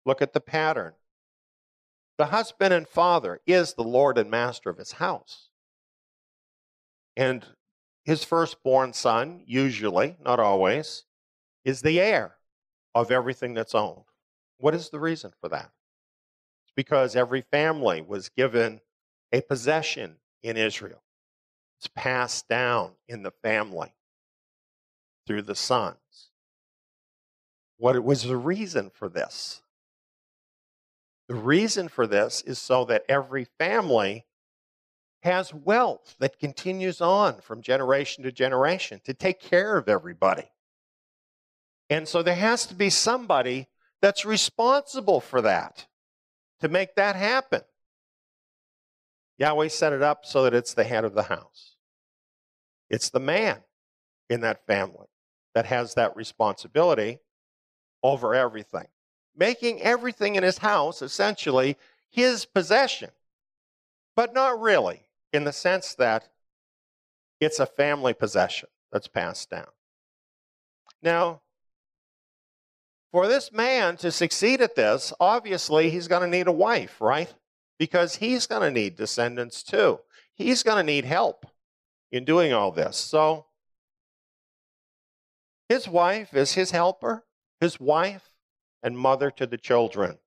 look at the pattern. The husband and father is the Lord and master of his house. And his firstborn son, usually, not always, is the heir of everything that's owned. What is the reason for that? It's because every family was given a possession in Israel. It's passed down in the family through the sons. What was the reason for this? The reason for this is so that every family has wealth that continues on from generation to generation to take care of everybody. And so there has to be somebody that's responsible for that, to make that happen. Yahweh set it up so that it's the head of the house. It's the man in that family that has that responsibility over everything, making everything in his house essentially his possession, but not really, in the sense that it's a family possession that's passed down. Now, for this man to succeed at this, obviously he's going to need a wife, right? Because he's going to need descendants too. He's going to need help in doing all this. So his wife is his helper, his wife and mother to the children,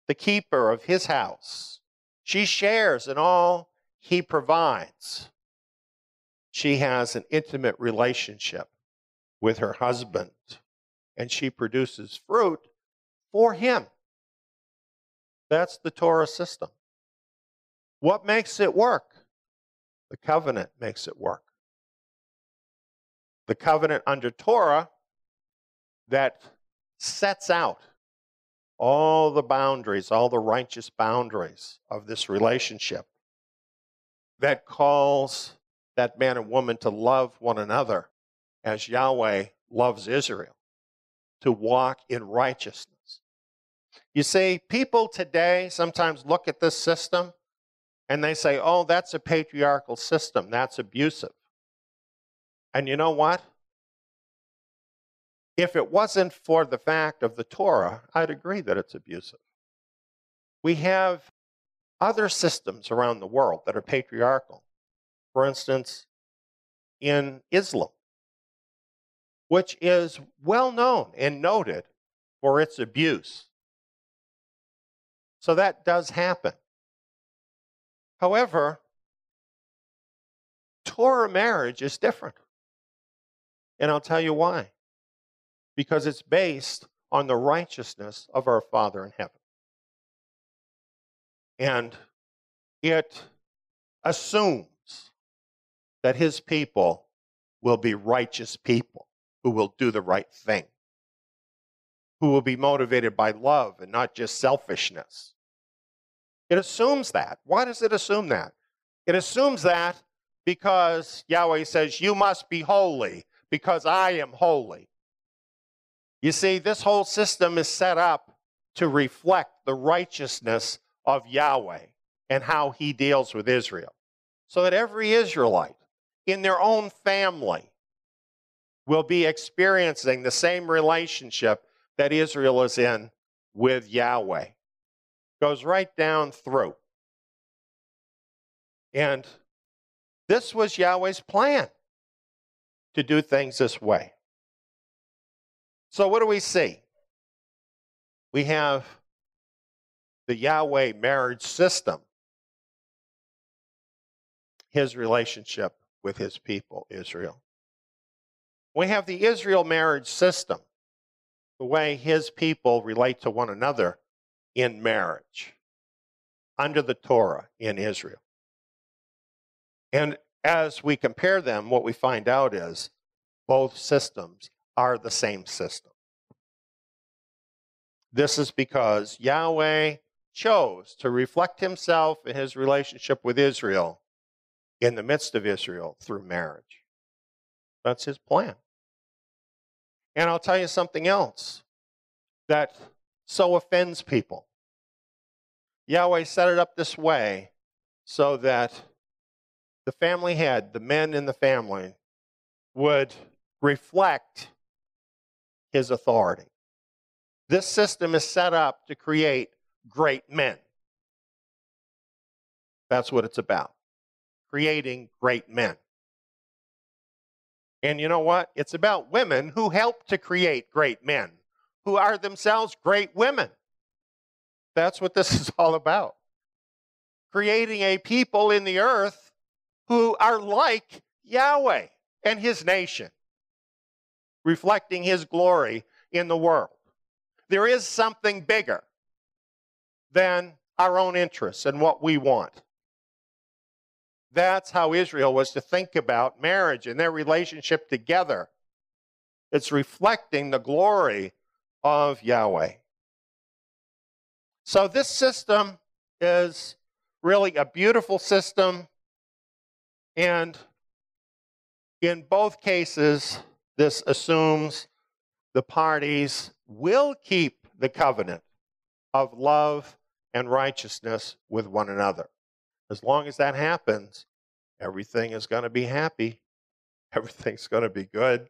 the keeper of his house. She shares in all he provides. She has an intimate relationship with her husband, and she produces fruit for him. That's the Torah system. What makes it work? The covenant makes it work. The covenant under Torah that sets out all the boundaries, all the righteous boundaries of this relationship, that calls that man and woman to love one another as Yahweh loves Israel, to walk in righteousness. You see, people today sometimes look at this system and they say, oh, that's a patriarchal system. That's abusive. And you know what? If it wasn't for the fact of the Torah, I'd agree that it's abusive. We have other systems around the world that are patriarchal. For instance, in Islam, which is well known and noted for its abuse. So that does happen. However, Torah marriage is different. And I'll tell you why. Because it's based on the righteousness of our Father in heaven. And it assumes that his people will be righteous people who will do the right thing, who will be motivated by love and not just selfishness. It assumes that. Why does it assume that? It assumes that because Yahweh says, you must be holy because I am holy. You see, this whole system is set up to reflect the righteousness of Yahweh and how he deals with Israel. So that every Israelite in their own family will be experiencing the same relationship that Israel is in with Yahweh. Goes right down through. And this was Yahweh's plan, to do things this way. So what do we see? We have the Yahweh marriage system, his relationship with his people, Israel. We have the Israel marriage system, the way his people relate to one another in marriage, under the Torah in Israel. And as we compare them, what we find out is both systems are the same system. This is because Yahweh chose to reflect himself in his relationship with Israel in the midst of Israel through marriage. That's his plan. And I'll tell you something else that so offends people. Yahweh set it up this way so that the family head, the men in the family, would reflect his authority. This system is set up to create great men. That's what it's about. Creating great men. And you know what? It's about women who help to create great men, who are themselves great women. That's what this is all about. Creating a people in the earth who are like Yahweh and his nation, reflecting his glory in the world. There is something bigger than our own interests and what we want. That's how Israel was to think about marriage and their relationship together. It's reflecting the glory of Yahweh. So this system is really a beautiful system, and in both cases, this assumes the parties will keep the covenant of love and righteousness with one another. As long as that happens, everything is going to be happy, everything's going to be good,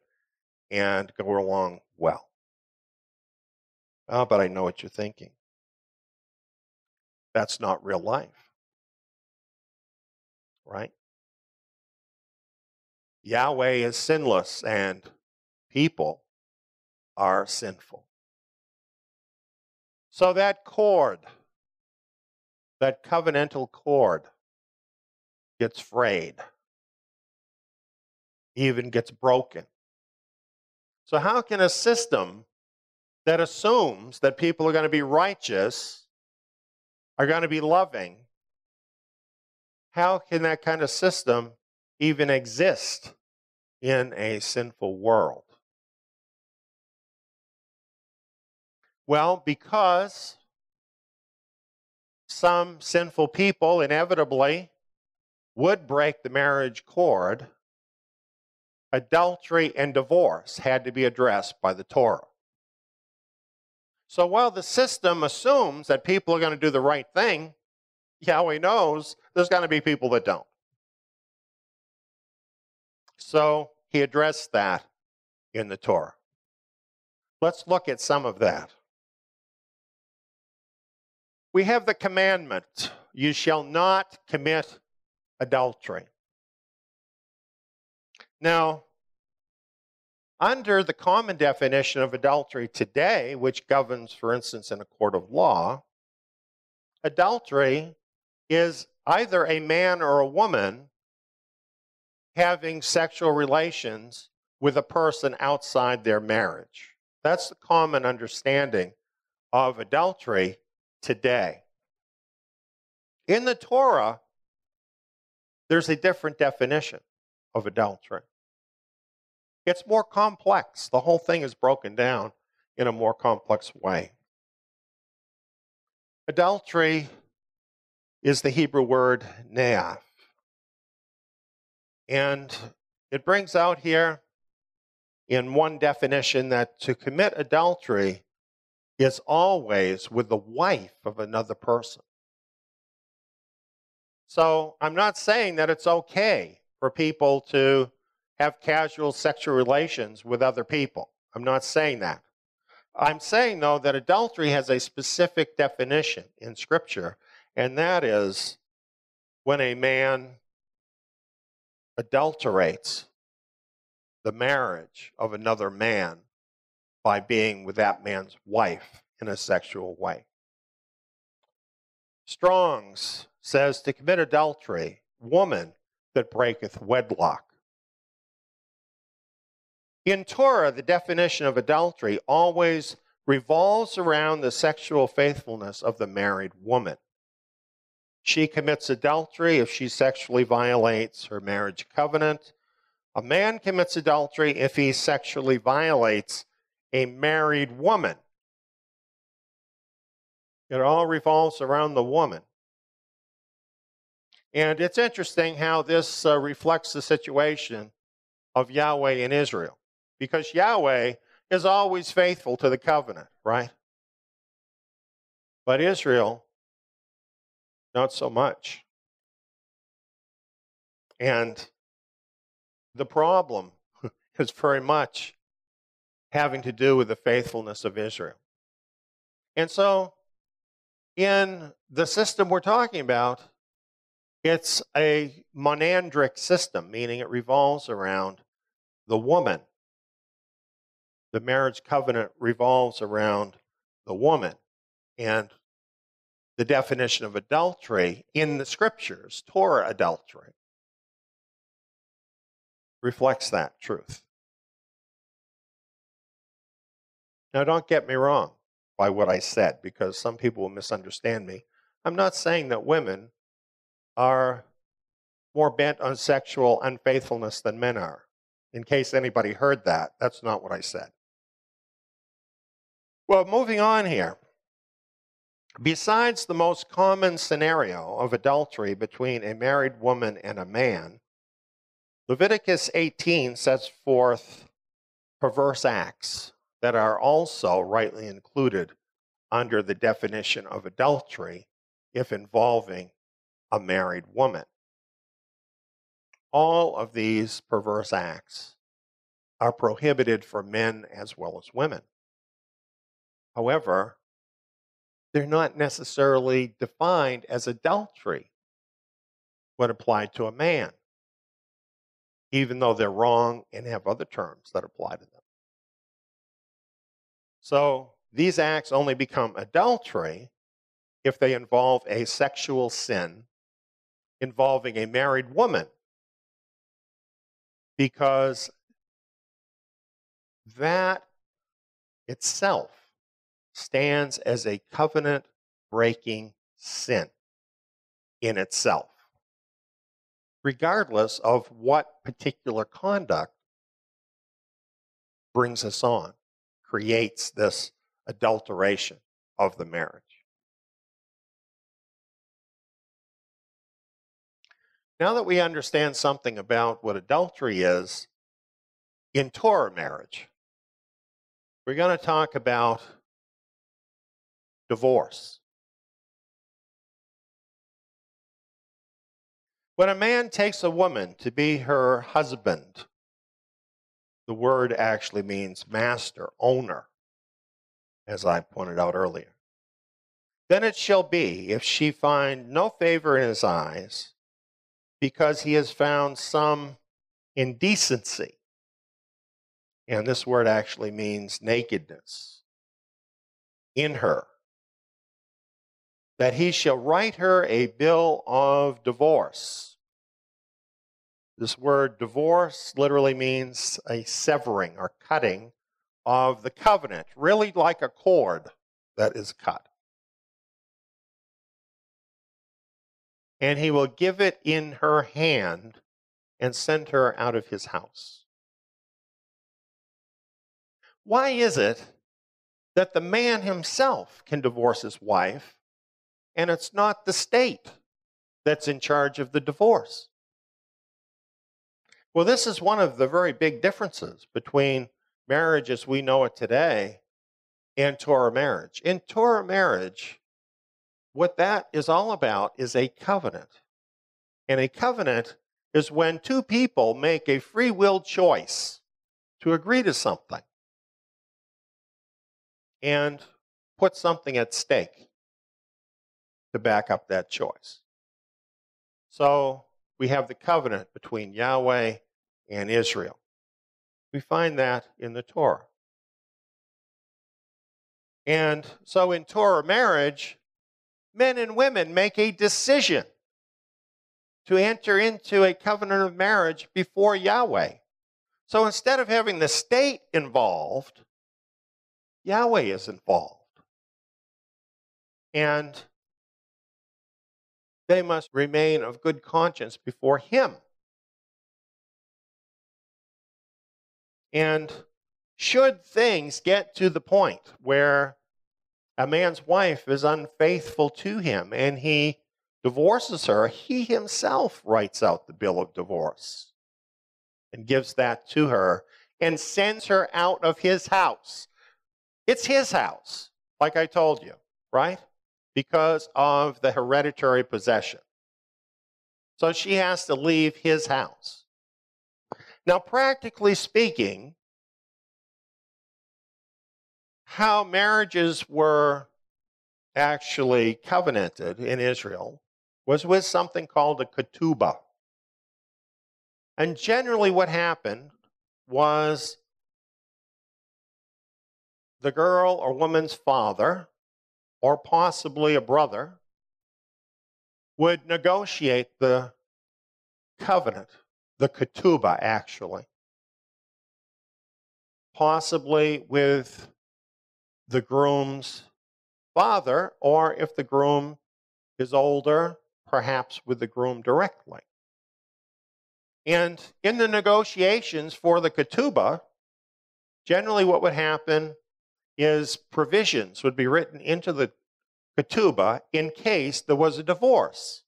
and go along well. Oh, but I know what you're thinking. That's not real life, right? Yahweh is sinless and people are sinful. So that cord, that covenantal cord, gets frayed, even gets broken. So how can a system that assumes that people are going to be righteous, are going to be loving, how can that kind of system even exist in a sinful world? Well, because some sinful people inevitably would break the marriage cord adultery and divorce had to be addressed by the Torah. So while the system assumes that people are going to do the right thing, Yahweh knows there's going to be people that don't. So he addressed that in the Torah. Let's look at some of that. We have the commandment, you shall not commit adultery. Now, under the common definition of adultery today, which governs, for instance, in a court of law, adultery is either a man or a woman having sexual relations with a person outside their marriage. That's the common understanding of adultery today. In the Torah, there's a different definition of adultery. It's more complex. The whole thing is broken down in a more complex way. Adultery is the Hebrew word neaf. And it brings out here in one definition that to commit adultery is always with the wife of another person. So I'm not saying that it's okay for people to have casual sexual relations with other people. I'm not saying that. I'm saying, though, that adultery has a specific definition in Scripture, and that is when a man adulterates the marriage of another man by being with that man's wife in a sexual way. Strong's says to commit adultery, woman that breaketh wedlock. In Torah, the definition of adultery always revolves around the sexual faithfulness of the married woman. She commits adultery if she sexually violates her marriage covenant. A man commits adultery if he sexually violates a married woman. It all revolves around the woman. And it's interesting how this reflects the situation of Yahweh in Israel. Because Yahweh is always faithful to the covenant, right? But Israel, not so much. And the problem is very much having to do with the faithfulness of Israel. And so, in the system we're talking about, it's a monandric system, meaning it revolves around the woman. The marriage covenant revolves around the woman. And the definition of adultery in the Scriptures, Torah adultery, reflects that truth. Now, don't get me wrong by what I said, because some people will misunderstand me. I'm not saying that women are more bent on sexual unfaithfulness than men are. In case anybody heard that, that's not what I said. Well, moving on here. Besides the most common scenario of adultery between a married woman and a man, Leviticus 18 sets forth perverse acts that are also rightly included under the definition of adultery if involving a married woman. All of these perverse acts are prohibited for men as well as women. However, they're not necessarily defined as adultery when applied to a man, even though they're wrong and have other terms that apply to them. So these acts only become adultery if they involve a sexual sin involving a married woman, because that itself stands as a covenant-breaking sin in itself, regardless of what particular conduct brings us on, creates this adulteration of the marriage. Now that we understand something about what adultery is, in Torah marriage, we're going to talk about divorce. When a man takes a woman to be her husband, the word actually means master, owner, as I pointed out earlier. Then it shall be, if she find no favor in his eyes, because he has found some indecency, and this word actually means nakedness, in her, that he shall write her a bill of divorce. This word divorce literally means a severing or cutting of the covenant, really like a cord that is cut. And he will give it in her hand and send her out of his house. Why is it that the man himself can divorce his wife, and it's not the state that's in charge of the divorce? Well, this is one of the very big differences between marriage as we know it today and Torah marriage. In Torah marriage, what that is all about is a covenant. And a covenant is when two people make a free will choice to agree to something and put something at stake to back up that choice. So we have the covenant between Yahweh and Israel. We find that in the Torah. And so in Torah marriage, men and women make a decision to enter into a covenant of marriage before Yahweh. So instead of having the state involved, Yahweh is involved. And they must remain of good conscience before Him. And should things get to the point where a man's wife is unfaithful to him and he divorces her, he himself writes out the bill of divorce and gives that to her and sends her out of his house. It's his house, like I told you, right? Because of the hereditary possession. So she has to leave his house. Now, practically speaking, how marriages were actually covenanted in Israel was with something called a ketubah. And generally what happened was the girl or woman's father, or possibly a brother, would negotiate the covenant, the ketubah actually, possibly with the groom's father, or if the groom is older, perhaps with the groom directly. And in the negotiations for the ketubah, generally what would happen is provisions would be written into the ketubah in case there was a divorce.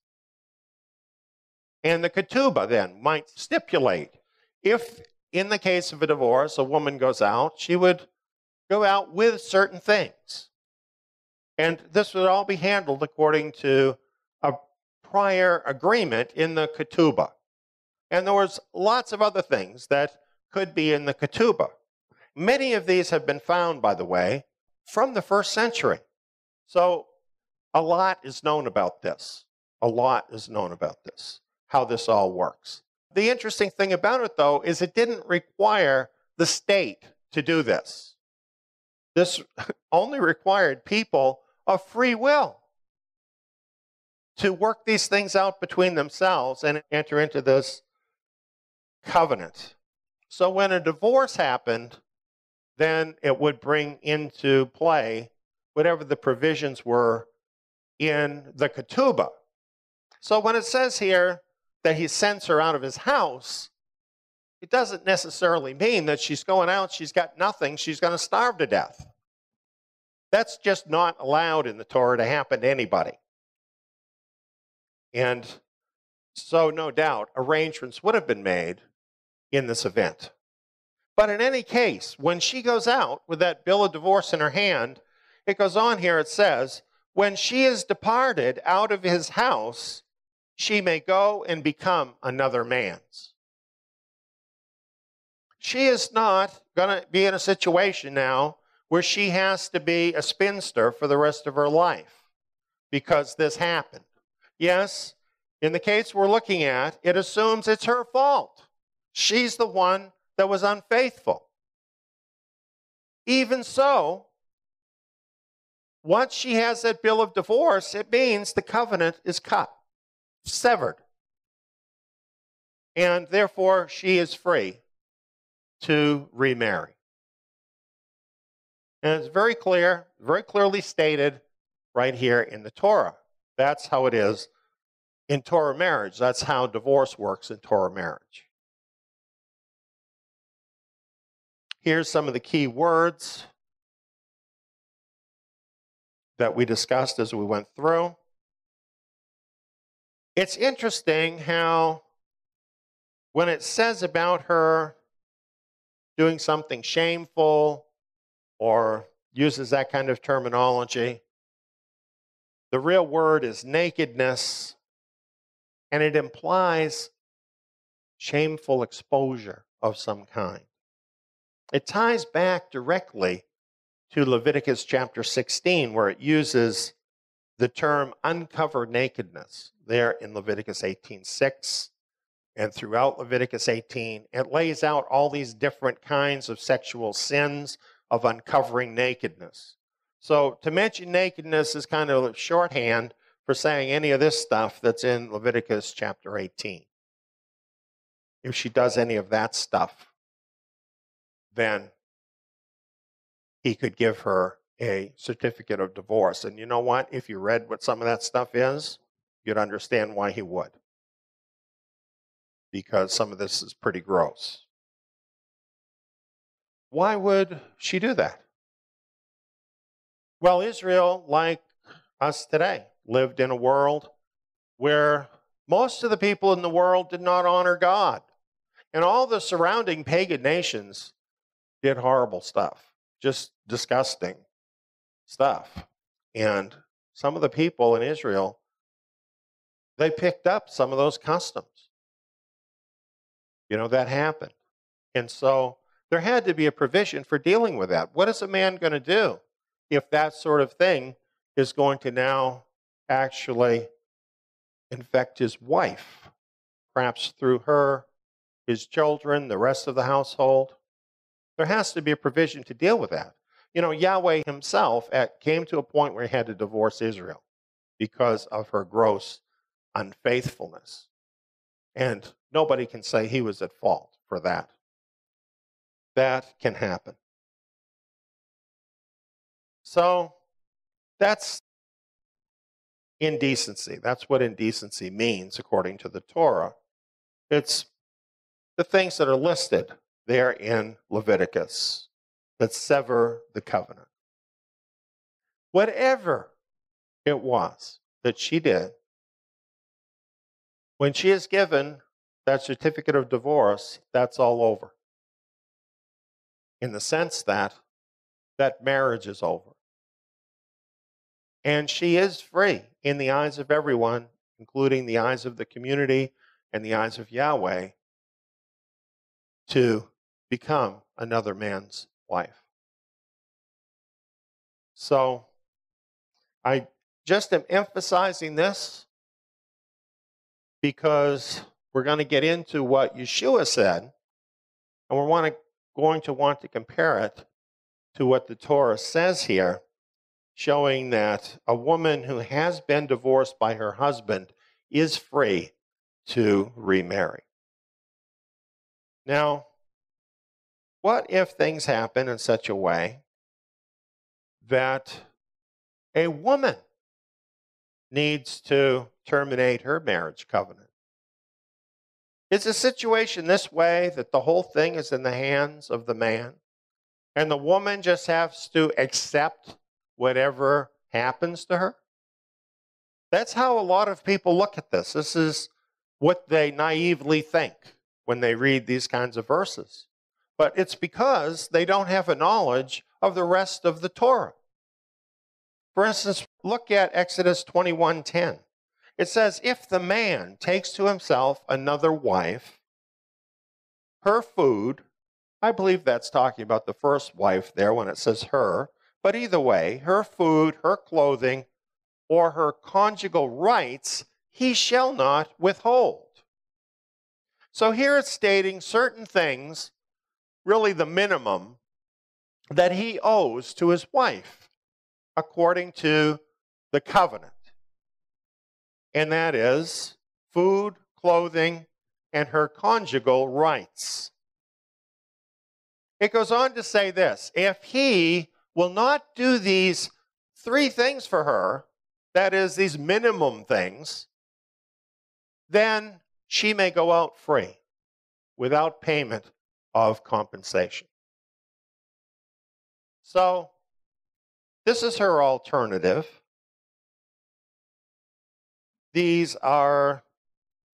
And the ketubah then might stipulate, if in the case of a divorce a woman goes out, she would go out with certain things. And this would all be handled according to a prior agreement in the ketubah. And there was lots of other things that could be in the ketubah. Many of these have been found, by the way, from the 1st century. So a lot is known about this. A lot is known about this, how this all works. The interesting thing about it, though, is it didn't require the state to do this. This only required people of free will to work these things out between themselves and enter into this covenant. So when a divorce happened, then it would bring into play whatever the provisions were in the ketubah. So when it says here that he sends her out of his house, it doesn't necessarily mean that she's going out, she's got nothing, she's going to starve to death. That's just not allowed in the Torah to happen to anybody. And so no doubt arrangements would have been made in this event. But in any case, when she goes out with that bill of divorce in her hand, it goes on here, it says, when she is departed out of his house, she may go and become another man's. She is not going to be in a situation now where she has to be a spinster for the rest of her life because this happened. Yes, in the case we're looking at, it assumes it's her fault. She's the one that was unfaithful. Even so, once she has that bill of divorce, it means the covenant is cut, severed. And therefore, she is free to remarry. And it's very clear, very clearly stated right here in the Torah. That's how it is in Torah marriage. That's how divorce works in Torah marriage. Here's some of the key words that we discussed as we went through. It's interesting how when it says about her doing something shameful or uses that kind of terminology, the real word is nakedness, and it implies shameful exposure of some kind. It ties back directly to Leviticus chapter 16, where it uses the term uncovered nakedness there in Leviticus 18:6. And throughout Leviticus 18, it lays out all these different kinds of sexual sins of uncovering nakedness. So to mention nakedness is kind of a shorthand for saying any of this stuff that's in Leviticus chapter 18. If she does any of that stuff, then he could give her a certificate of divorce. And you know what? If you read what some of that stuff is, you'd understand why he would. Because some of this is pretty gross. Why would she do that? Well, Israel, like us today, lived in a world where most of the people in the world did not honor God. And all the surrounding pagan nations did horrible stuff, just disgusting stuff. And some of the people in Israel, they picked up some of those customs. You know, that happened. And so there had to be a provision for dealing with that. What is a man going to do if that sort of thing is going to now actually infect his wife, perhaps through her, his children, the rest of the household? There has to be a provision to deal with that. You know, Yahweh himself came to a point where he had to divorce Israel because of her gross unfaithfulness. And nobody can say he was at fault for that. That can happen. So that's indecency. That's what indecency means according to the Torah. It's the things that are listed there in Leviticus that sever the covenant. Whatever it was that she did, when she is given that certificate of divorce, that's all over. In the sense that that marriage is over. And she is free in the eyes of everyone, including the eyes of the community and the eyes of Yahweh, to become another man's wife. So I just am emphasizing this because we're going to get into what Yeshua said, and we're going to want to compare it to what the Torah says here, showing that a woman who has been divorced by her husband is free to remarry. Now, what if things happen in such a way that a woman needs to terminate her marriage covenant? Is the situation this way that the whole thing is in the hands of the man and the woman just has to accept whatever happens to her? That's how a lot of people look at this. This is what they naively think when they read these kinds of verses. But it's because they don't have a knowledge of the rest of the Torah. For instance, look at Exodus 21:10. It says, if the man takes to himself another wife, her food, I believe that's talking about the first wife there when it says her, but either way, her food, her clothing, or her conjugal rights, he shall not withhold. So here it's stating certain things, really the minimum, that he owes to his wife according to the covenant. And that is food, clothing, and her conjugal rights. It goes on to say this, if he will not do these three things for her, that is, these minimum things, then she may go out free without payment of compensation. So, this is her alternative. These are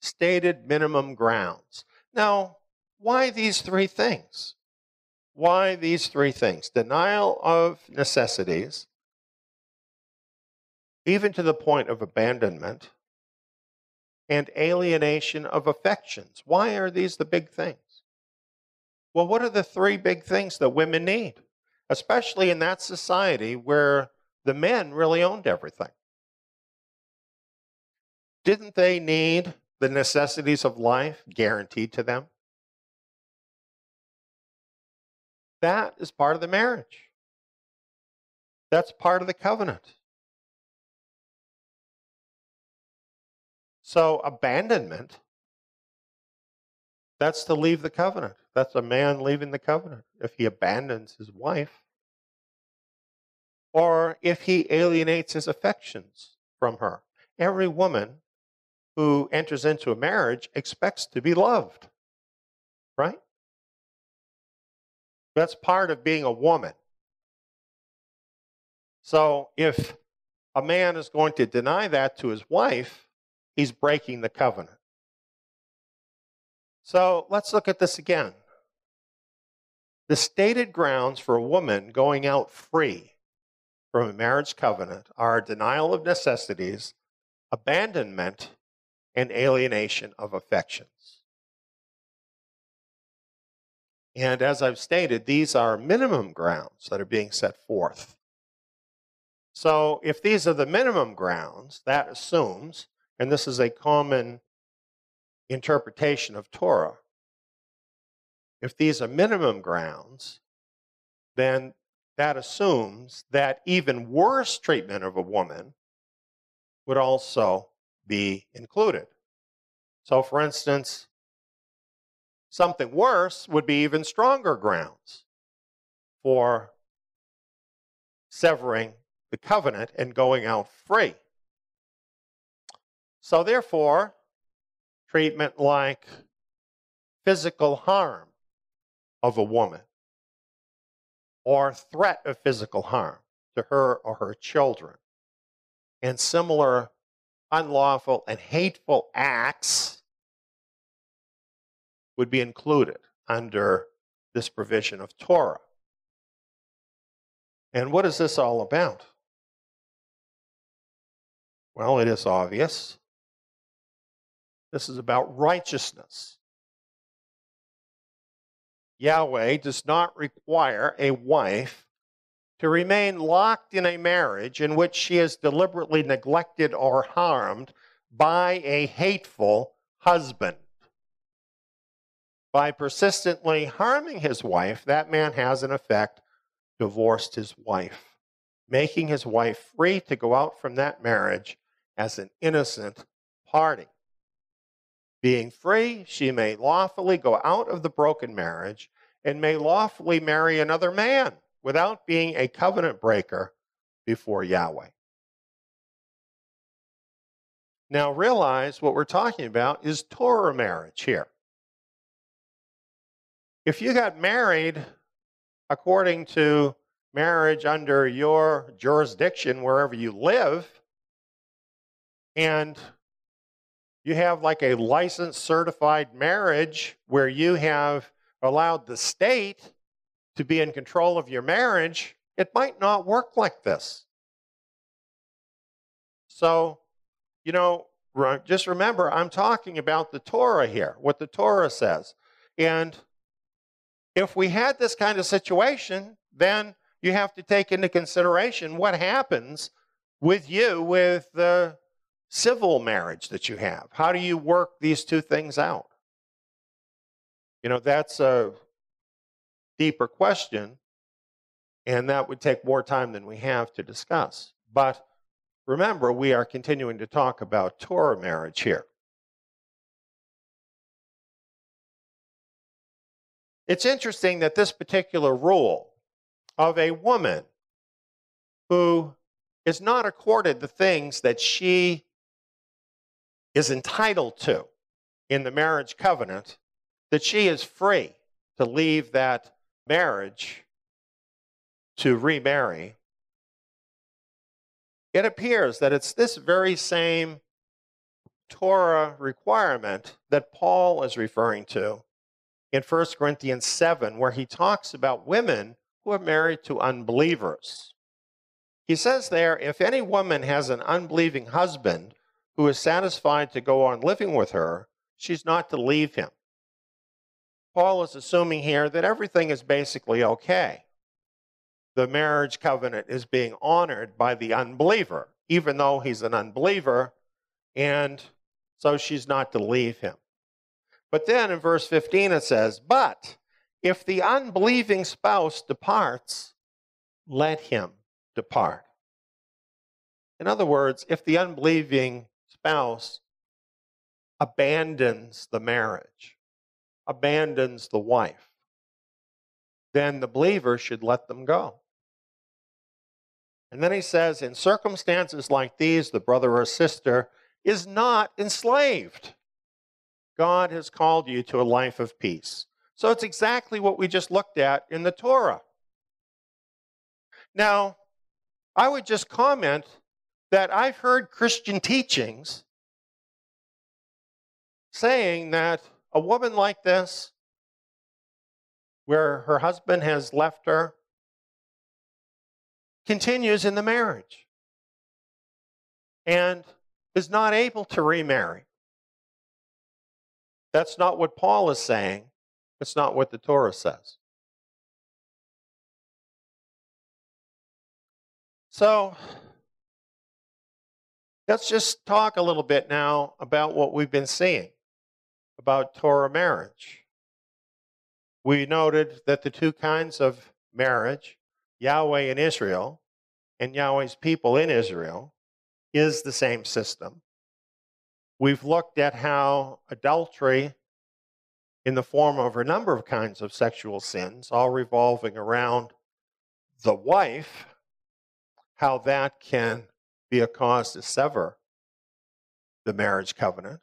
stated minimum grounds. Now, why these three things? Why these three things? Denial of necessities, even to the point of abandonment, and alienation of affections. Why are these the big things? Well, what are the three big things that women need? Especially in that society where the men really owned everything. Didn't they need the necessities of life guaranteed to them? That is part of the marriage. That's part of the covenant. So abandonment, that's to leave the covenant. That's a man leaving the covenant if he abandons his wife, or if he alienates his affections from her. Every woman who enters into a marriage expects to be loved, right? That's part of being a woman. So if a man is going to deny that to his wife, he's breaking the covenant. So let's look at this again. The stated grounds for a woman going out free from a marriage covenant are denial of necessities, abandonment, and alienation of affections. And as I've stated, these are minimum grounds that are being set forth. So if these are the minimum grounds, that assumes, and this is a common interpretation of Torah, if these are minimum grounds, then that assumes that even worse treatment of a woman would also be included. So for instance, something worse would be even stronger grounds for severing the covenant and going out free. So therefore, treatment like physical harm of a woman or threat of physical harm to her or her children and similar unlawful and hateful acts would be included under this provision of Torah. And what is this all about? Well, it is obvious. This is about righteousness. Yahweh does not require a wife to remain locked in a marriage in which she is deliberately neglected or harmed by a hateful husband. By persistently harming his wife, that man has, in effect, divorced his wife, making his wife free to go out from that marriage as an innocent party. Being free, she may lawfully go out of the broken marriage and may lawfully marry another man without being a covenant breaker before Yahweh. Now realize what we're talking about is Torah marriage here. If you got married according to marriage under your jurisdiction wherever you live, and you have like a licensed certified marriage where you have allowed the state to be in control of your marriage, it might not work like this. So, just remember, I'm talking about the Torah here, what the Torah says. And if we had this kind of situation, then you have to take into consideration what happens with the civil marriage that you have. How do you work these two things out? That's a deeper question, and that would take more time than we have to discuss. But remember, we are continuing to talk about Torah marriage here. It's interesting that this particular rule of a woman who is not accorded the things that she is entitled to in the marriage covenant, that she is free to leave that marriage to remarry. It appears that it's this very same Torah requirement that Paul is referring to in 1 Corinthians 7, where he talks about women who are married to unbelievers. He says there, if any woman has an unbelieving husband who is satisfied to go on living with her, she's not to leave him. Paul is assuming here that everything is basically okay. The marriage covenant is being honored by the unbeliever, even though he's an unbeliever, and so she's not to leave him. But then in verse 15 it says, but if the unbelieving spouse departs, let him depart. In other words, if the unbelieving spouse abandons the marriage, abandons the wife, then the believer should let them go. And then he says, in circumstances like these, the brother or sister is not enslaved. God has called you to a life of peace. So it's exactly what we just looked at in the Torah. Now, I would just comment that I've heard Christian teachings saying that a woman like this, where her husband has left her, continues in the marriage and is not able to remarry. That's not what Paul is saying. It's not what the Torah says. So, let's just talk a little bit now about what we've been seeing about Torah marriage. We noted that the two kinds of marriage, Yahweh and Israel, and Yahweh's people in Israel, is the same system. We've looked at how adultery, in the form of a number of kinds of sexual sins, all revolving around the wife, how that can be a cause to sever the marriage covenant.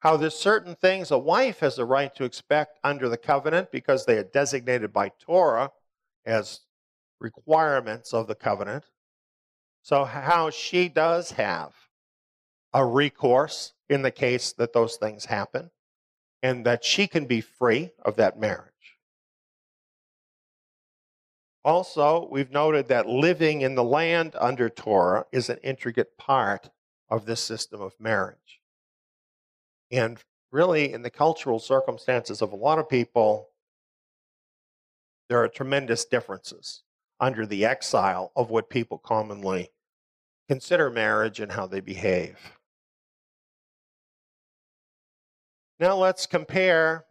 How there's certain things a wife has a right to expect under the covenant because they are designated by Torah as requirements of the covenant. So how she does have a recourse in the case that those things happen, and that she can be free of that marriage. Also, we've noted that living in the land under Torah is an intricate part of this system of marriage. And really, in the cultural circumstances of a lot of people, there are tremendous differences under the exile of what people commonly consider marriage and how they behave. Now let's compare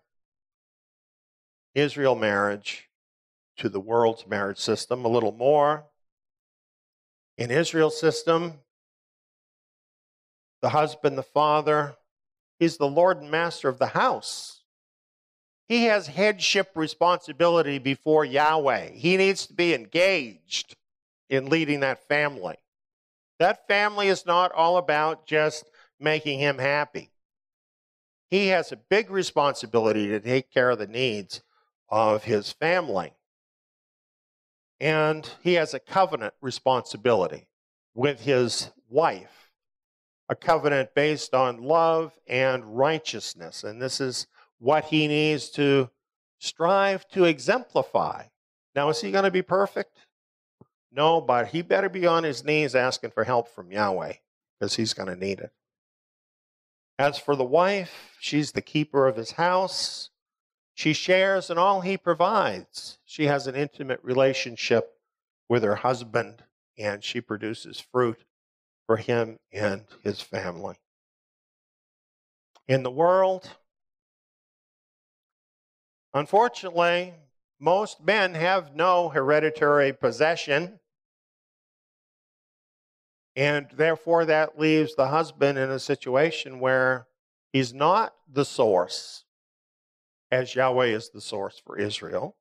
Israel marriage to the world's marriage system a little more. In Israel's system, the husband, the father, he's the Lord and master of the house. He has headship responsibility before Yahweh. He needs to be engaged in leading that family. That family is not all about just making him happy. He has a big responsibility to take care of the needs of his family. And he has a covenant responsibility with his wife, a covenant based on love and righteousness. And this is what he needs to strive to exemplify. Now, is he going to be perfect? No, but he better be on his knees asking for help from Yahweh, because he's going to need it. As for the wife, she's the keeper of his house. She shares in all he provides. She has an intimate relationship with her husband, and she produces fruit for him and his family. In the world, unfortunately, most men have no hereditary possession, and therefore that leaves the husband in a situation where he's not the source, as Yahweh is the source for Israel.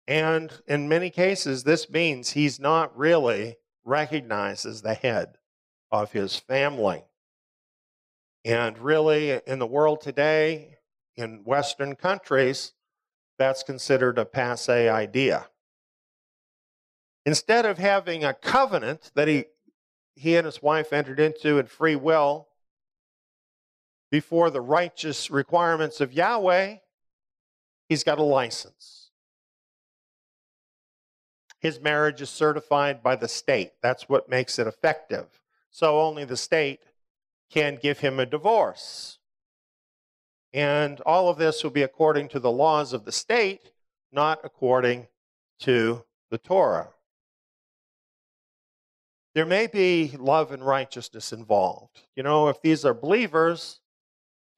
And in many cases, this means he's not really recognized as the head of his family. And really, in the world today, in Western countries, that's considered a passé idea. Instead of having a covenant that he and his wife entered into in free will before the righteous requirements of Yahweh, he's got a license. His marriage is certified by the state. That's what makes it effective. So only the state can give him a divorce. And all of this will be according to the laws of the state, not according to the Torah. There may be love and righteousness involved. You know, if these are believers,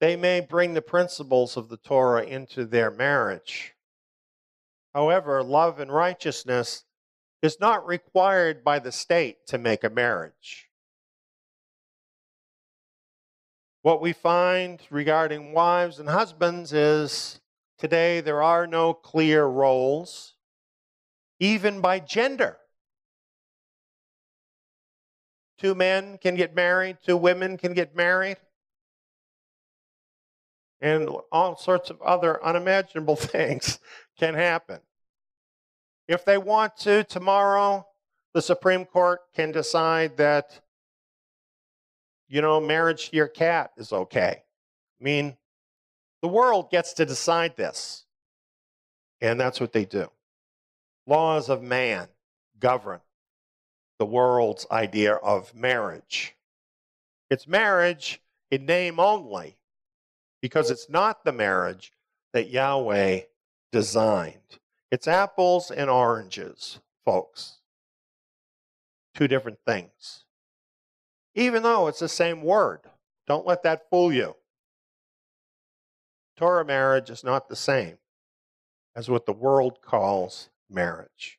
they may bring the principles of the Torah into their marriage. However, love and righteousness is not required by the state to make a marriage. What we find regarding wives and husbands is today there are no clear roles, even by gender. 2 men can get married, 2 women can get married, and all sorts of other unimaginable things can happen. If they want to, tomorrow, the Supreme Court can decide that, marriage to your cat is okay. I mean, the world gets to decide this. And that's what they do. Laws of man govern the world's idea of marriage. It's marriage in name only, because it's not the marriage that Yahweh designed. It's apples and oranges, folks. 2 different things. Even though it's the same word. Don't let that fool you. Torah marriage is not the same as what the world calls marriage.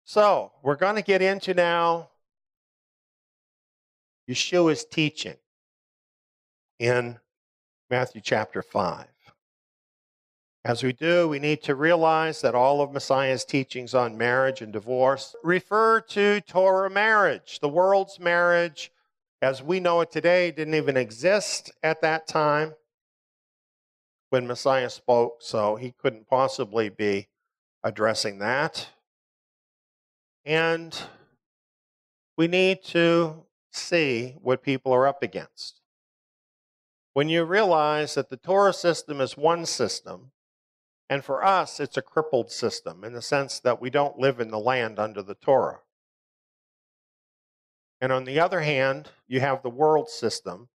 So, we're going to get into now Yeshua's teaching in Matthew chapter 5. As we do, we need to realize that all of Messiah's teachings on marriage and divorce refer to Torah marriage. The world's marriage, as we know it today, didn't even exist at that time when Messiah spoke, so he couldn't possibly be addressing that. And we need to see what people are up against. When you realize that the Torah system is one system, and for us, it's a crippled system in the sense that we don't live in the land under the Torah. And on the other hand, you have the world system,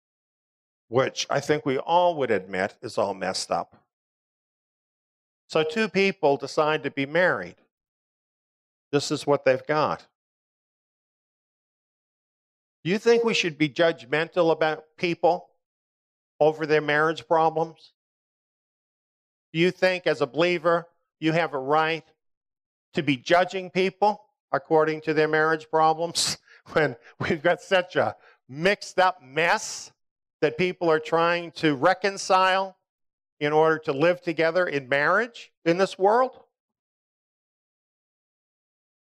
which I think we all would admit is all messed up. So 2 people decide to be married. This is what they've got. Do you think we should be judgmental about people over their marriage problems? Do you think, as a believer, you have a right to be judging people according to their marriage problems when we've got such a mixed up mess that people are trying to reconcile in order to live together in marriage in this world?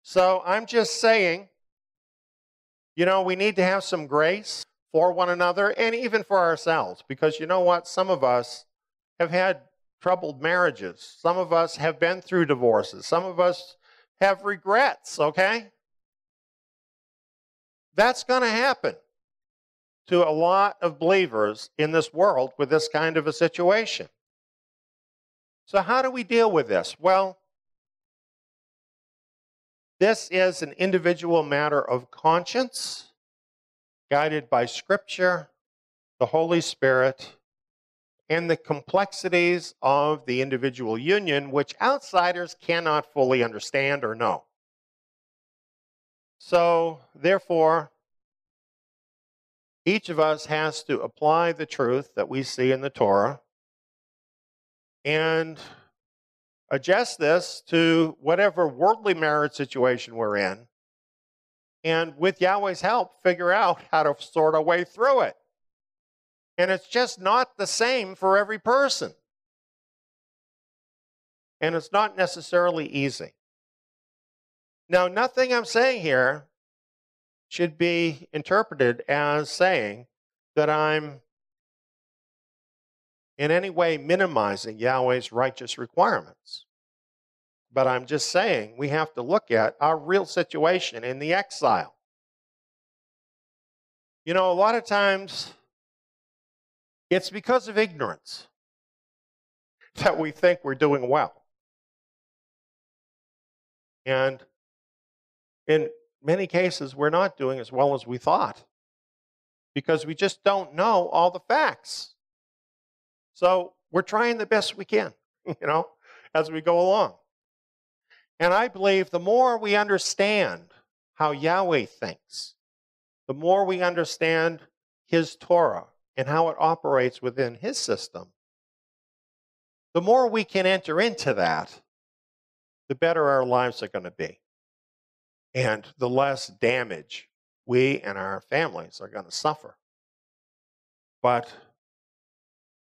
So I'm just saying, we need to have some grace for one another and even for ourselves, because you know what? Some of us have had troubled marriages. Some of us have been through divorces. Some of us have regrets, okay? That's going to happen. to a lot of believers in this world with this kind of a situation. So how do we deal with this? Well, this is an individual matter of conscience, guided by Scripture, the Holy Spirit, and the complexities of the individual union, which outsiders cannot fully understand or know. So, therefore, each of us has to apply the truth that we see in the Torah and adjust this to whatever worldly marriage situation we're in, and with Yahweh's help, figure out how to sort our way through it. And it's just not the same for every person. And it's not necessarily easy. Now, nothing I'm saying here should be interpreted as saying that I'm in any way minimizing Yahweh's righteous requirements. But I'm just saying we have to look at our real situation in the exile. You know, a lot of times it's because of ignorance that we think we're doing well. And in many cases, we're not doing as well as we thought because we just don't know all the facts. So we're trying the best we can, as we go along. And I believe the more we understand how Yahweh thinks, the more we understand His Torah and how it operates within His system, the more we can enter into that, the better our lives are going to be. And the less damage we and our families are going to suffer. But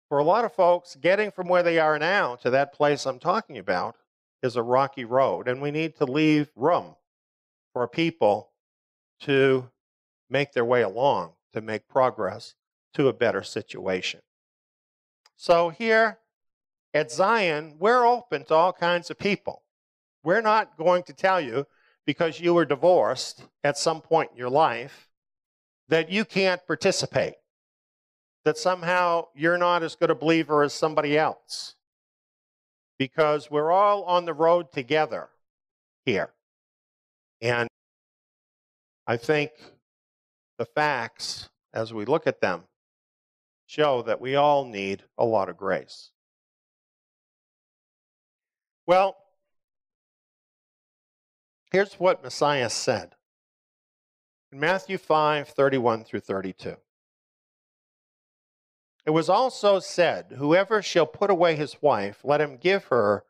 for a lot of folks, getting from where they are now to that place I'm talking about is a rocky road, and we need to leave room for people to make their way along, to make progress to a better situation. So here at Zion, we're open to all kinds of people. We're not going to tell you, because you were divorced at some point in your life, that you can't participate, that somehow you're not as good a believer as somebody else, because we're all on the road together here. And I think the facts, as we look at them, show that we all need a lot of grace. Well, here's what Messiah said in Matthew 5:31 through 32. It was also said, whoever shall put away his wife, let him give her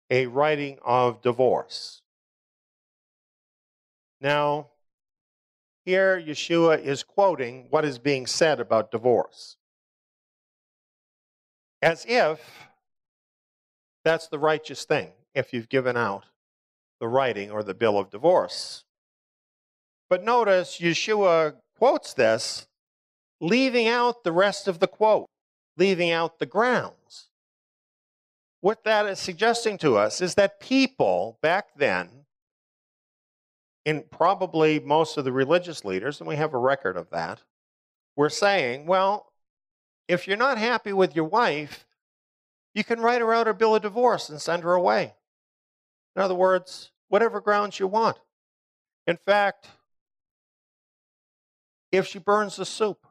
a writing of divorce. Now, here Yeshua is quoting what is being said about divorce, as if that's the righteous thing, if you've given out the writing or the bill of divorce. But notice Yeshua quotes this, leaving out the rest of the quote, leaving out the grounds. What that is suggesting to us is that people back then, and probably most of the religious leaders, and we have a record of that, were saying, well, if you're not happy with your wife, you can write her out a bill of divorce and send her away. In other words, whatever grounds you want. In fact, if she burns the soup,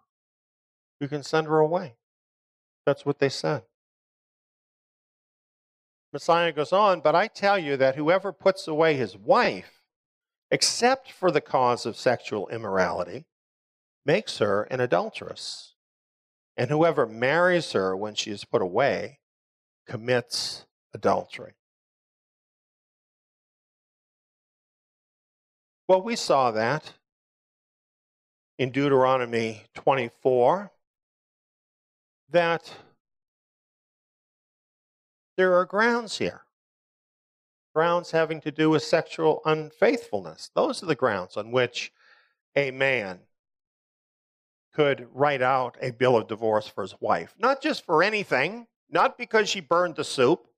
you can send her away. That's what they said. Messiah goes on, but I tell you that whoever puts away his wife, except for the cause of sexual immorality, makes her an adulteress. And whoever marries her when she is put away commits adultery. Well, we saw that in Deuteronomy 24, that there are grounds here. Grounds having to do with sexual unfaithfulness. Those are the grounds on which a man could write out a bill of divorce for his wife. Not just for anything, not because she burned the soup.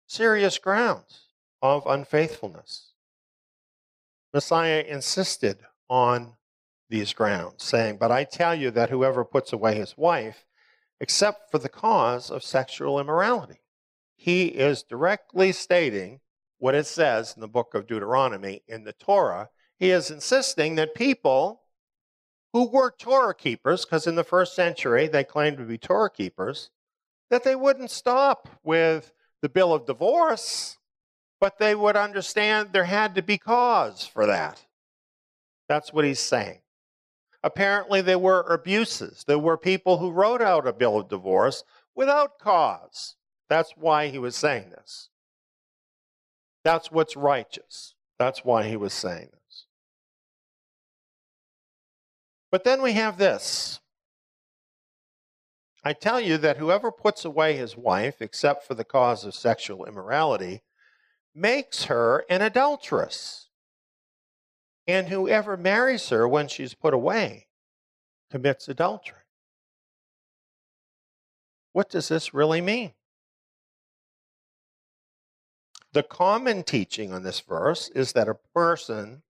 Serious grounds of unfaithfulness. Messiah insisted on these grounds, saying, "But I tell you that whoever puts away his wife, except for the cause of sexual immorality," he is directly stating what it says in the book of Deuteronomy in the Torah. He is insisting that people who were Torah keepers, because in the first century they claimed to be Torah keepers, that they wouldn't stop with the bill of divorce, but they would understand there had to be cause for that. That's what he's saying. Apparently there were abuses. There were people who wrote out a bill of divorce without cause. That's why he was saying this. That's what's righteous. That's why he was saying this. But then we have this. I tell you that whoever puts away his wife, except for the cause of sexual immorality, makes her an adulteress. And whoever marries her when she's put away commits adultery. What does this really mean? The common teaching on this verse is that a person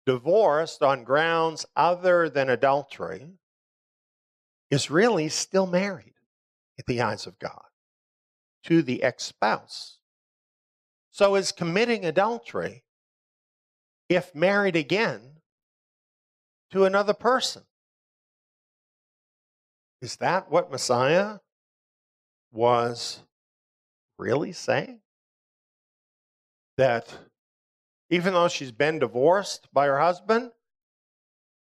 divorced on grounds other than adultery is really still married in the eyes of God to the ex-spouse. So is committing adultery if married again to another person. Is that what Messiah was really saying? That even though she's been divorced by her husband,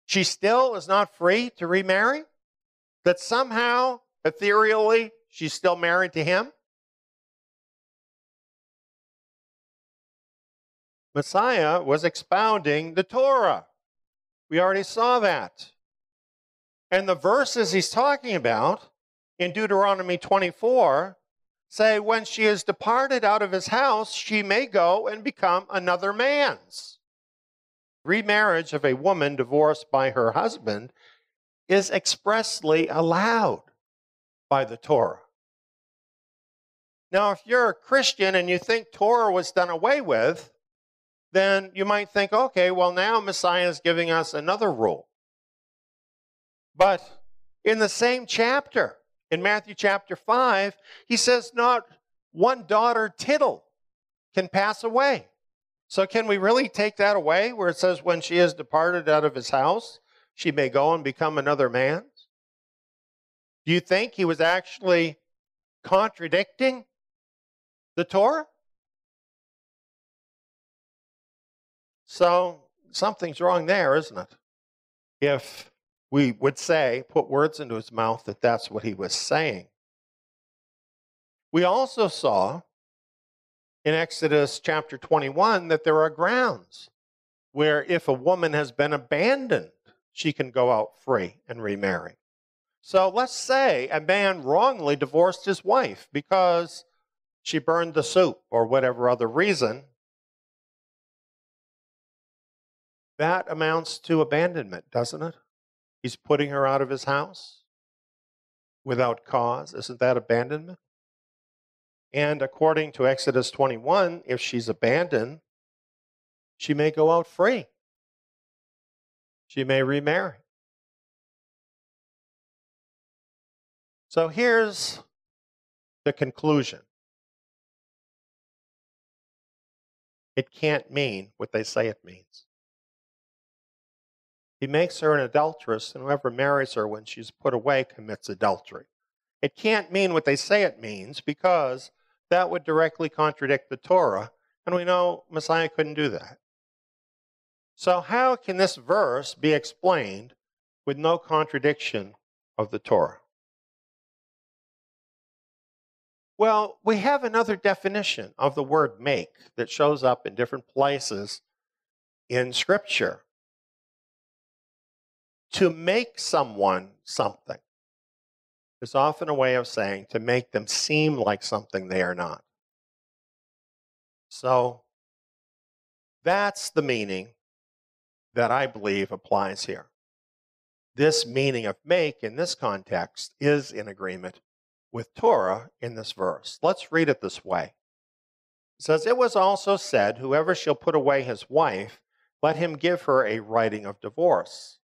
she still is not free to remarry? That somehow, ethereally, she's still married to him? Messiah was expounding the Torah. We already saw that. And the verses he's talking about in Deuteronomy 24 say, when she is departed out of his house, she may go and become another man's. Remarriage of a woman divorced by her husband is expressly allowed by the Torah. Now, if you're a Christian and you think Torah was done away with, then you might think, okay, well, now Messiah is giving us another rule. But in the same chapter, in Matthew chapter 5, he says not one daughter tittle can pass away. So can we really take that away where it says when she is departed out of his house, she may go and become another man's? Do you think he was actually contradicting the Torah? So something's wrong there, isn't it? If we would say, put words into his mouth, that that's what he was saying. We also saw in Exodus chapter 21 that there are grounds where if a woman has been abandoned, she can go out free and remarry. So let's say a man wrongly divorced his wife because she burned the soup or whatever other reason. That amounts to abandonment, doesn't it? He's putting her out of his house without cause. Isn't that abandonment? And according to Exodus 21, if she's abandoned, she may go out free. She may remarry. So here's the conclusion. It can't mean what they say it means. He makes her an adulteress, and whoever marries her when she's put away commits adultery. It can't mean what they say it means because that would directly contradict the Torah, and we know Messiah couldn't do that. So how can this verse be explained with no contradiction of the Torah? Well, we have another definition of the word make that shows up in different places in Scripture. To make someone something is often a way of saying to make them seem like something they are not. So that's the meaning that I believe applies here. This meaning of make in this context is in agreement with Torah in this verse. Let's read it this way. It says, "It was also said, whoever shall put away his wife, let him give her a writing of divorce.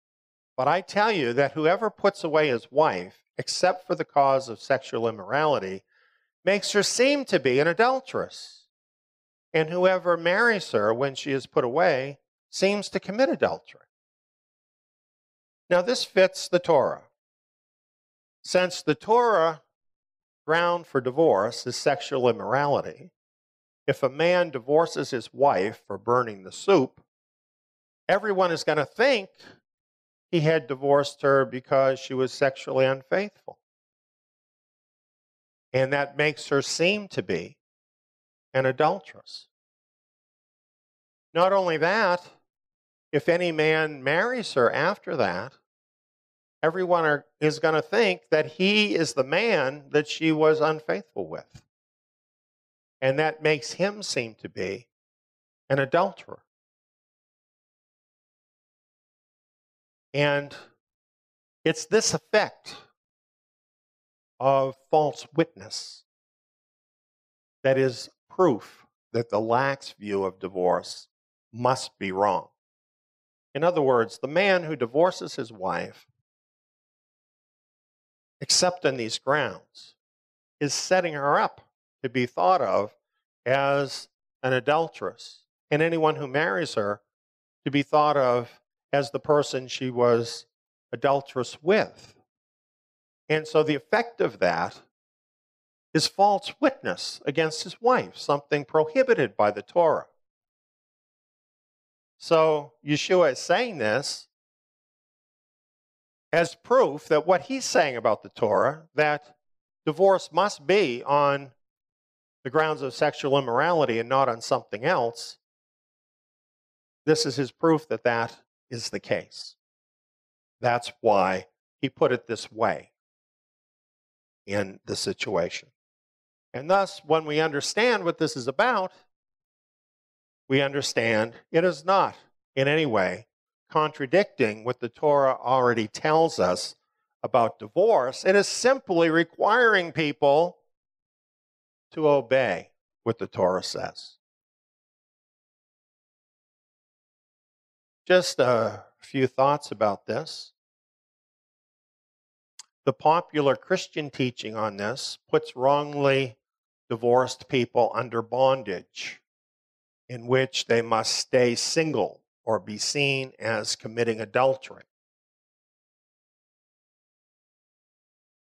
But I tell you that whoever puts away his wife, except for the cause of sexual immorality, makes her seem to be an adulteress. And whoever marries her when she is put away seems to commit adultery. Now this fits the Torah. Since the Torah ground for divorce is sexual immorality, if a man divorces his wife for burning the soup, everyone is going to think he had divorced her because she was sexually unfaithful. And that makes her seem to be an adulteress. Not only that, if any man marries her after that, everyone is going to think that he is the man that she was unfaithful with. And that makes him seem to be an adulterer. And it's this effect of false witness that is proof that the lax view of divorce must be wrong. In other words, the man who divorces his wife, except on these grounds, is setting her up to be thought of as an adulteress, and anyone who marries her to be thought of as the person she was adulterous with. And so the effect of that is false witness against his wife, something prohibited by the Torah. So Yeshua is saying this as proof that what he's saying about the Torah, that divorce must be on the grounds of sexual immorality and not on something else, this is his proof that that is the case. That's why he put it this way in the situation. And thus, when we understand what this is about, we understand it is not in any way contradicting what the Torah already tells us about divorce. It is simply requiring people to obey what the Torah says. Just a few thoughts about this. The popular Christian teaching on this puts wrongly divorced people under bondage, in which they must stay single or be seen as committing adultery.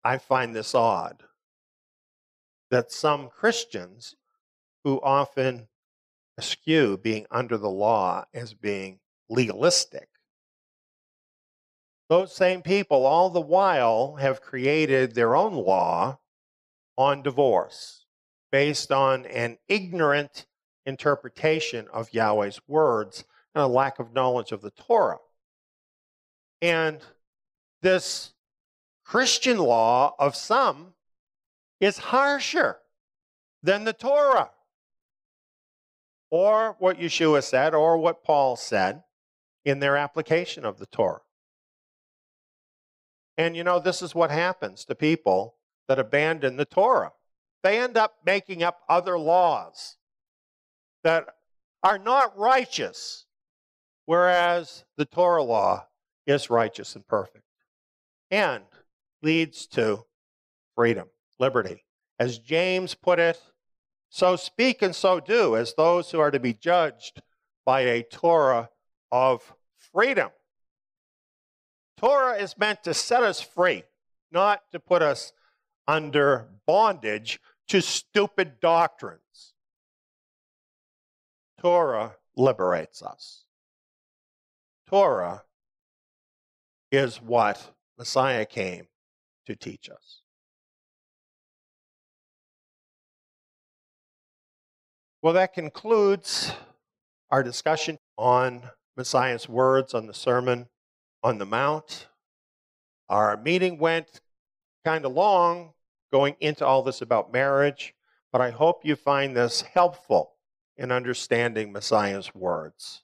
I find this odd, that some Christians who often eschew being under the law as being legalistic, those same people all the while have created their own law on divorce based on an ignorant interpretation of Yahweh's words and a lack of knowledge of the Torah. And this Christian law of some is harsher than the Torah, or what Yeshua said, or what Paul said in their application of the Torah. And you know, this is what happens to people that abandon the Torah. They end up making up other laws that are not righteous, whereas the Torah law is righteous and perfect and leads to freedom, liberty. As James put it, so speak and so do as those who are to be judged by a Torah of freedom. Torah is meant to set us free, not to put us under bondage to stupid doctrines. Torah liberates us. Torah is what Messiah came to teach us. Well, that concludes our discussion on Messiah's words on the Sermon on the Mount. Our meeting went kind of long going into all this about marriage, but I hope you find this helpful in understanding Messiah's words.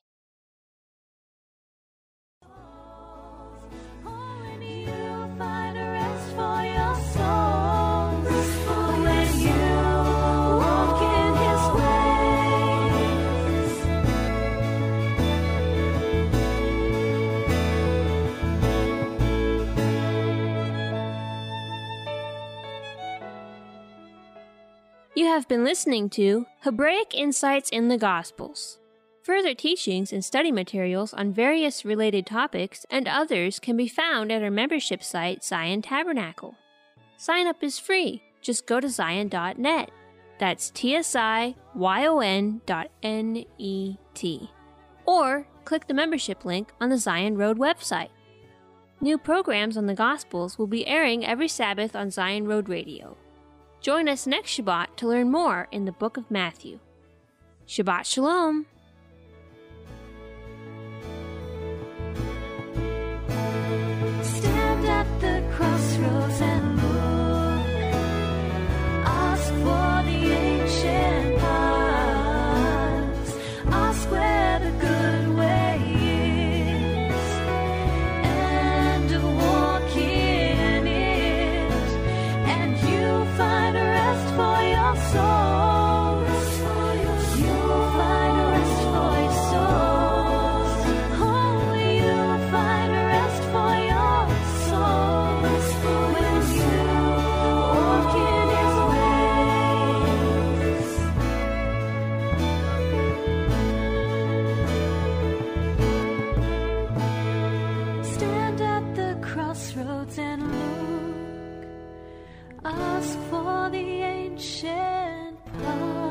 You have been listening to Hebraic Insights in the Gospels. Further teachings and study materials on various related topics and others can be found at our membership site, Zion Tabernacle. Sign up is free. Just go to zion.net. That's TSIYON.net. Or click the membership link on the Zion Road website. New programs on the Gospels will be airing every Sabbath on Zion Road Radio. Join us next Shabbat to learn more in the book of Matthew. Shabbat Shalom! Stand at the crossroads and look. Ask for the ancient paths. Ask where the good way is, and walk in it, and you'll find rest for your souls. You'll find rest for your souls. Only you'll find rest for your souls when you walk in His ways. Stand at the crossroads and look. Ask for the ancient path.